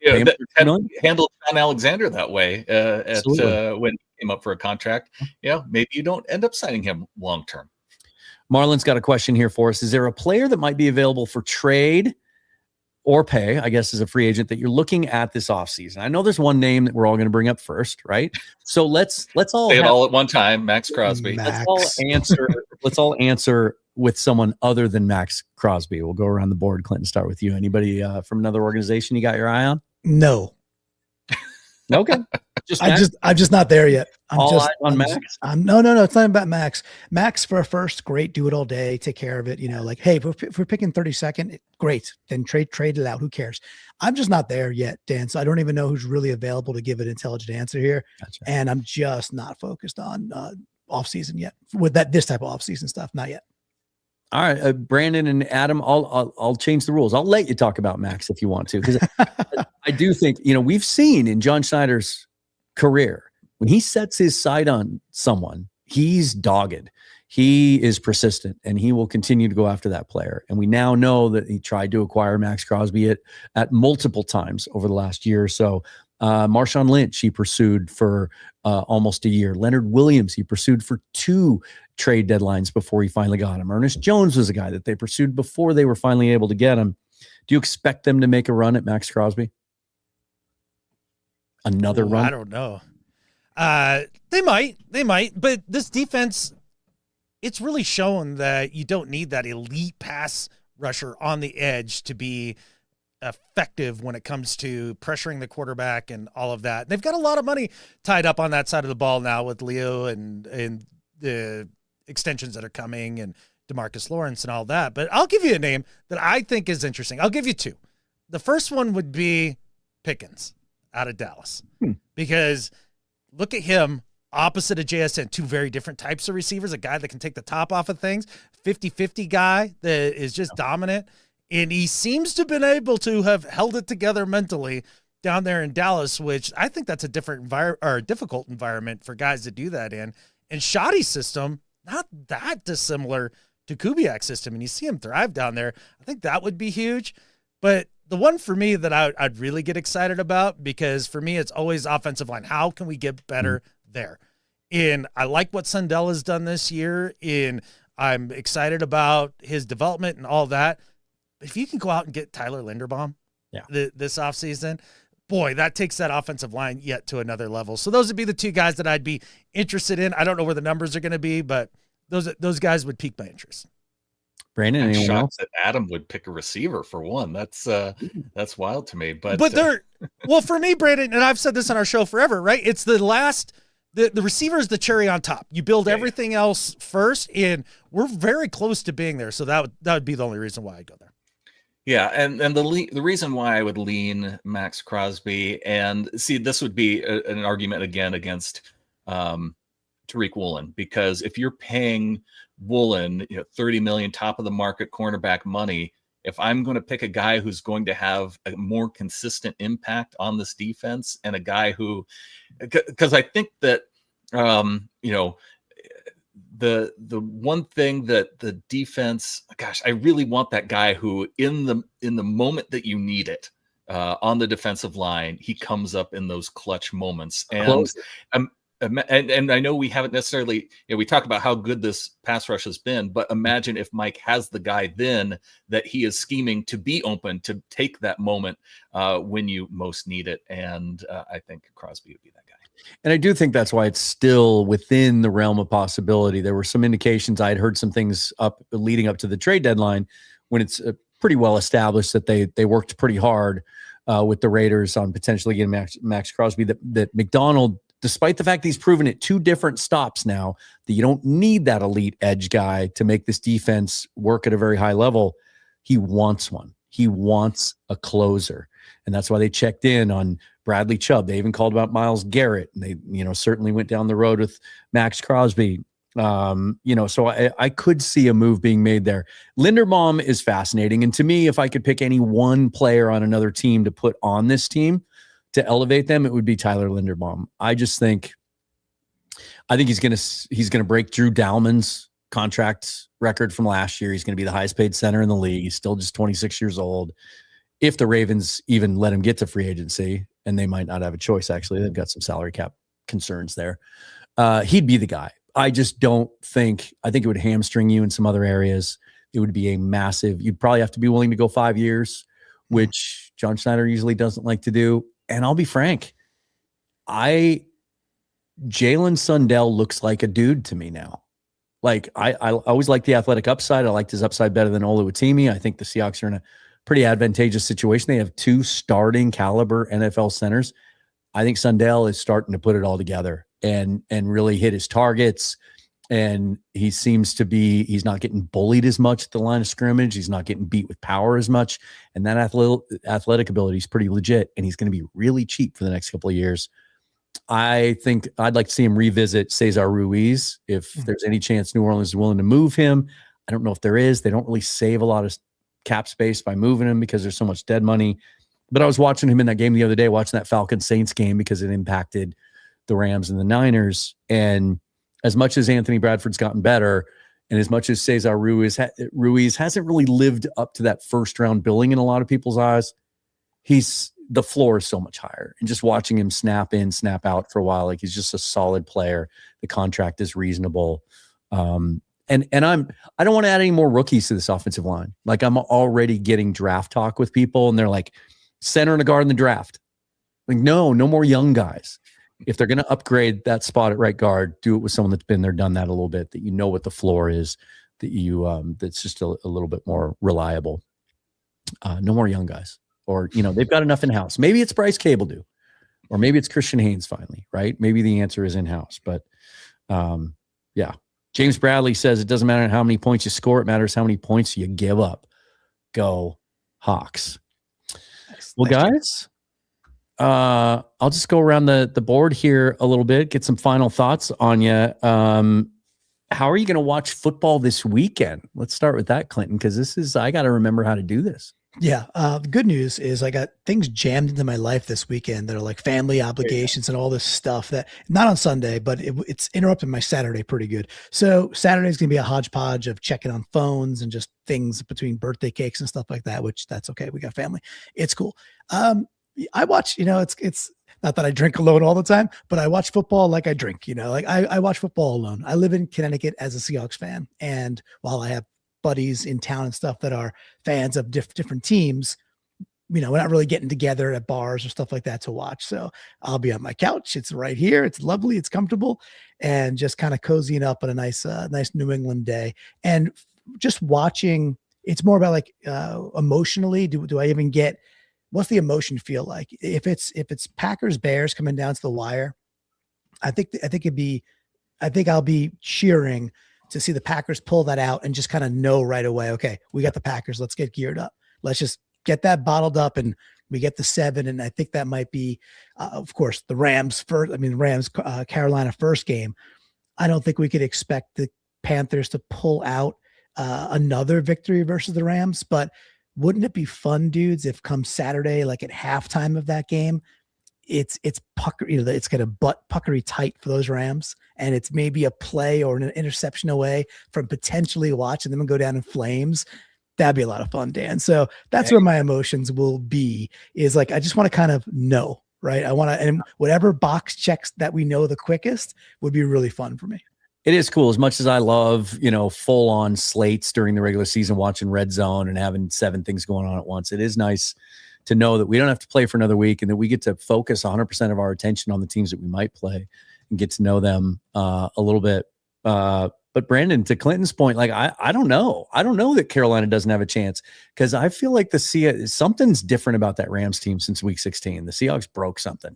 Handled John Alexander that way when he came up for a contract. Maybe you don't end up signing him long term. Marlon's got a question here for us. Is there a player that might be available for trade or pay, I guess, as a free agent that you're looking at this offseason? I know there's one name that we're all going to bring up first, right? So let's all say it all at one time. Max Crosby. Max. Let's all answer with someone other than Max Crosby. We'll go around the board. Clinton, start with you. Anybody from another organization you got your eye on? No. Okay. I'm just not there yet. Eyes on Max? No. It's not about Max. Max for a first, great. Do it all day. Take care of it. Hey, if we're picking 32nd, great. Then trade it out. Who cares? I'm just not there yet, Dan. So I don't even know who's really available to give an intelligent answer here. Gotcha. And I'm just not focused on off season yet with this type of off season stuff. Not yet. All right, Brandon and Adam, I'll change the rules. I'll let you talk about Max if you want to, because I do think we've seen in John Schneider's career when he sets his sight on someone, he's dogged, he is persistent, and he will continue to go after that player. And we now know that he tried to acquire Max Crosby at multiple times over the last year or so. Marshawn Lynch, he pursued for almost a year. Leonard Williams, he pursued for 2 trade deadlines before he finally got him. Ernest Jones was a guy that they pursued before they were finally able to get him. Do you expect them to make a run at Max Crosby? Another run? I don't know. They might, but this defense, it's really shown that you don't need that elite pass rusher on the edge to be effective when it comes to pressuring the quarterback and all of that. They've got a lot of money tied up on that side of the ball now with Leo and the extensions that are coming and DeMarcus Lawrence and all that. But I'll give you a name that I think is interesting. I'll give you 2. The first one would be Pickens out of Dallas, because look at him opposite of JSN, 2 very different types of receivers, a guy that can take the top off of things, 50-50 guy that is just dominant. And he seems to have been able to have held it together mentally down there in Dallas, which I think that's a difficult environment for guys to do that in. And Shoddy's system, not that dissimilar to Kubiak's system, and you see him thrive down there. I think that would be huge. But the one for me that I'd really get excited about, because for me it's always offensive line. How can we get better there? And I like what Sundell has done this year, and I'm excited about his development and all that. If you can go out and get Tyler Linderbaum this offseason, boy, that takes that offensive line yet to another level. So those would be the 2 guys that I'd be interested in. I don't know where the numbers are going to be, but those guys would pique my interest. Brandon, I'm anyone shocked else? that Adam would pick a receiver for one. That's wild to me. But they're well, for me, Brandon, and I've said this on our show forever, right? It's the receiver is the cherry on top. You build everything else first, and we're very close to being there. So that would be the only reason why I go there. Yeah, and the reason why I would lean Max Crosby, and see, this would be an argument again against Tariq Woolen, because if you're paying Woolen $30 million top of the market cornerback money, if I'm going to pick a guy who's going to have a more consistent impact on this defense, and a guy who, because I think that the one thing that the defense, gosh, I really want that guy who in the moment that you need it on the defensive line, he comes up in those clutch moments. And I know we haven't necessarily, we talk about how good this pass rush has been, but imagine if Mike has the guy then that he is scheming to be open to take that moment when you most need it. And I think Crosby would be that guy. And I do think that's why it's still within the realm of possibility. There were some indications, I had heard some things leading up to the trade deadline, when it's pretty well established that they worked pretty hard with the Raiders on potentially getting Max Crosby, that McDonald, despite the fact that he's proven at 2 different stops now that you don't need that elite edge guy to make this defense work at a very high level, he wants one. He wants a closer. And that's why they checked in on Bradley Chubb. They even called about Myles Garrett, and they, certainly went down the road with Max Crosby. So I could see a move being made there. Linderbaum is fascinating. And to me, if I could pick any one player on another team to put on this team to elevate them, it would be Tyler Linderbaum. I think he's going to break Drew Dalman's contract record from last year. He's going to be the highest paid center in the league. He's still just 26 years old. If the Ravens even let him get to free agency, and they might not have a choice, actually, they've got some salary cap concerns there. He'd be the guy. I just don't think, I think it would hamstring you in some other areas. It would be a massive, you'd probably have to be willing to go 5 years, which John Schneider usually doesn't like to do. And I'll be frank, Jalen Sundell looks like a dude to me now. Like I always liked the athletic upside. I liked his upside better than Oluwatimi. I think the Seahawks are in a pretty advantageous situation. They have 2 starting caliber NFL centers. I think Sundell is starting to put it all together and really hit his targets. And he seems to be, he's not getting bullied as much at the line of scrimmage. He's not getting beat with power as much. And that athletic ability is pretty legit. And he's going to be really cheap for the next couple of years. I think I'd like to see him revisit Cesar Ruiz. If there's any chance New Orleans is willing to move him. I don't know if there is. They don't really save a lot of cap space by moving him because there's so much dead money. But I was watching him in that game the other day, watching that Falcons Saints game because it impacted the Rams and the Niners. And as much as Anthony Bradford's gotten better, and as much as Cesar Ruiz hasn't really lived up to that first round billing in a lot of people's eyes, the floor is so much higher. And just watching him snap in, snap out for a while, like he's just a solid player. The contract is reasonable. And I don't want to add any more rookies to this offensive line. Like I'm already getting draft talk with people, and they're like, center and a guard in the draft. Like, no more young guys. If they're going to upgrade that spot at right guard, do it with someone that's been there, done that a little bit, that you know what the floor is, that you that's just a little bit more reliable. No more young guys. Or, they've got enough in-house. Maybe it's Bryce Cable, or maybe it's Christian Haynes finally, right? Maybe the answer is in-house. But, yeah. James Bradley says it doesn't matter how many points you score. It matters how many points you give up. Go Hawks. Well, guys, I'll just go around the board here a little bit, get some final thoughts on you. How are you going to watch football this weekend? Let's start with that, Clinton, because I got to remember how to do this. Yeah. The good news is I got things jammed into my life this weekend that are like family obligations and all this stuff that not on Sunday, but it's interrupted my Saturday pretty good. So Saturday is going to be a hodgepodge of checking on phones and just things between birthday cakes and stuff like that, which that's okay. We got family. It's cool. I watch, it's not that I drink alone all the time, but I watch football like I drink, like I watch football alone. I live in Connecticut as a Seahawks fan. And while I have buddies in town and stuff that are fans of different teams, we're not really getting together at bars or stuff like that to watch. So I'll be on my couch. It's right here. It's lovely. It's comfortable, and just kind of cozying up on a nice New England day. And just watching, it's more about like emotionally, do I even get, what's the emotion feel like? If it's Packers Bears coming down to the wire, I think I'll be cheering to see the Packers pull that out and just kind of know right away, okay, we got the Packers. Let's get geared up. Let's just get that bottled up, and we get the 7. And I think that might be, of course, the Rams first. I mean, Rams Carolina first game. I don't think we could expect the Panthers to pull out another victory versus the Rams, but wouldn't it be fun, dudes, if come Saturday, like at halftime of that game, it's pucker, it's got a butt puckery tight for those Rams, and it's maybe a play or an interception away from potentially watching them go down in flames. That'd be a lot of fun, Dan. So that's where my emotions will be, is like, I just want to kind of know, right? I want to, and whatever box checks that we know the quickest would be really fun for me. It is cool. As much as I love, full on slates during the regular season, watching Red Zone and having 7 things going on at once, it is nice to know that we don't have to play for another week, and that we get to focus 100% of our attention on the teams that we might play and get to know them a little bit. But Brandon, to Clinton's point, like, I don't know. I don't know that Carolina doesn't have a chance, because I feel like something's different about that Rams team since week 16. The Seahawks broke something.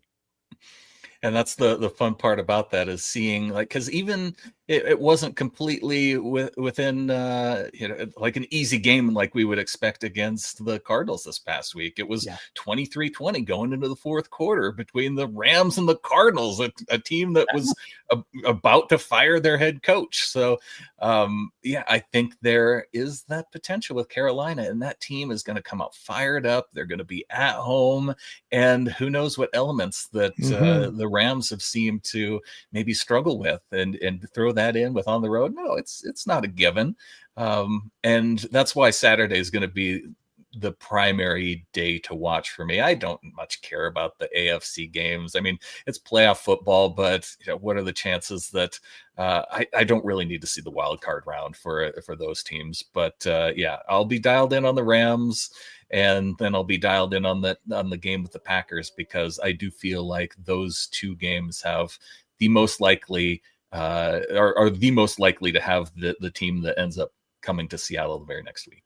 And that's the fun part about that, is seeing, like, because even it wasn't completely within like an easy game like we would expect against the Cardinals this past week. It was 23-20 going into the fourth quarter between the Rams and the Cardinals, a team that was about to fire their head coach. So I think there is that potential with Carolina, and that team is going to come out fired up. They're going to be at home, and who knows what elements that the Rams have seemed to maybe struggle with, and throw that in with on the road. No, it's not a given. And that's why Saturday is going to be the primary day to watch for me. I don't much care about the AFC games. I mean, it's playoff football, but what are the chances that I don't really need to see the wild card round for those teams. But yeah, I'll be dialed in on the Rams, and then I'll be dialed in on the game with the Packers, because I do feel like those two games have the most likely are the most likely to have the team that ends up coming to Seattle the very next week.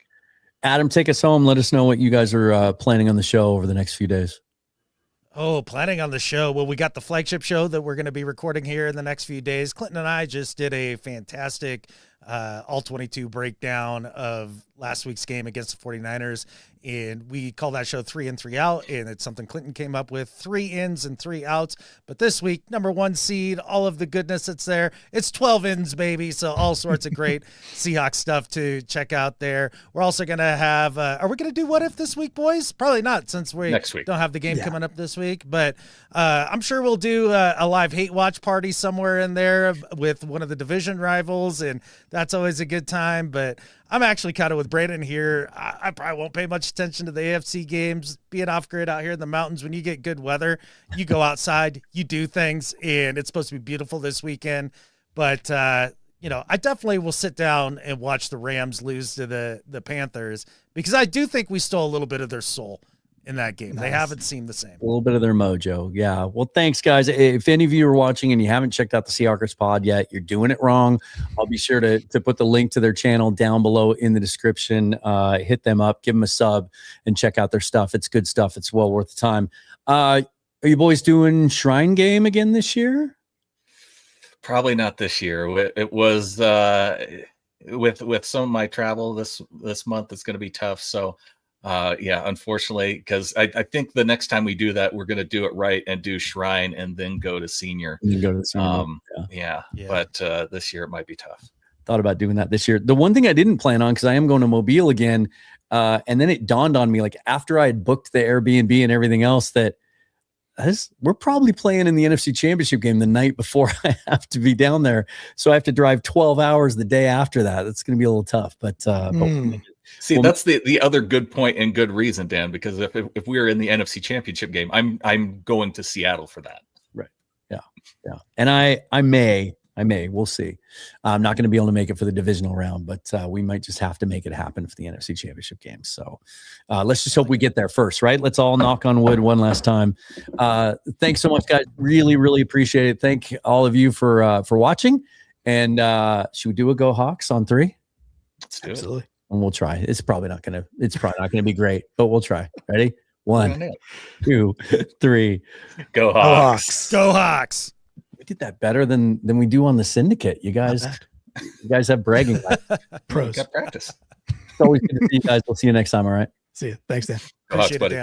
Adam, take us home. Let us know what you guys are planning on the show over the next few days. Oh, planning on the show. Well, we got the flagship show that we're going to be recording here in the next few days. Clinton and I just did a fantastic all 22 breakdown of last week's game against the 49ers. And we call that show 3 in, 3 out. And it's something Clinton came up with, 3 ins and 3 outs. But this week, number 1 seed, all of the goodness that's there. It's 12 ins, baby. So all sorts of great Seahawks stuff to check out there. We're also going to have, are we going to do What If this week, boys? Probably not, since we next week don't have the game coming up this week. But I'm sure we'll do a live hate watch party somewhere in there with one of the division rivals. And that's always a good time. But I'm actually kind of with Brandan here. I probably won't pay much attention to the AFC games. Being off grid out here in the mountains, when you get good weather, you go outside, you do things, and it's supposed to be beautiful this weekend. But, I definitely will sit down and watch the Rams lose to the Panthers, because I do think we stole a little bit of their soul in that game. Nice. They haven't seemed the same. A little bit of their mojo. Yeah. Well, thanks, guys. If any of you are watching and you haven't checked out the Seahawkers pod yet, you're doing it wrong. I'll be sure to put the link to their channel down below in the description. Hit them up, give them a sub, and check out their stuff. It's good stuff. It's well worth the time. Are you boys doing Shrine Game again this year? Probably not this year. It was with some of my travel this month, it's going to be tough. So unfortunately, because I think the next time we do that, we're going to do it right and do Shrine and then go to Senior. And go to the Senior. Yeah. But this year it might be tough. Thought about doing that this year. The one thing I didn't plan on, because I am going to Mobile again, and then it dawned on me, like after I had booked the Airbnb and everything else, that we're probably playing in the NFC Championship game the night before I have to be down there. So I have to drive 12 hours the day after that. That's going to be a little tough, but see, that's the other good point and good reason, Dan, because if we were in the NFC Championship game, I'm going to Seattle for that. Right. Yeah. And I may, we'll see. I'm not going to be able to make it for the divisional round, but we might just have to make it happen for the NFC Championship game. So let's just hope we get there first, right? Let's all knock on wood one last time. Thanks so much, guys. Really, really appreciate it. Thank all of you for watching. And should we do a Go Hawks on 3? Let's do Absolutely. it. And we'll try. It's probably not going to be great, but we'll try. Ready? 1, 2, 3. Go Hawks. Go Hawks. We did that better than we do on the Syndicate. You guys have bragging rights. Pros. Got practice. It's always good to see you guys. We'll see you next time. All right. See you. Thanks, Dan. Go Hawks, Appreciate it, buddy. Dan.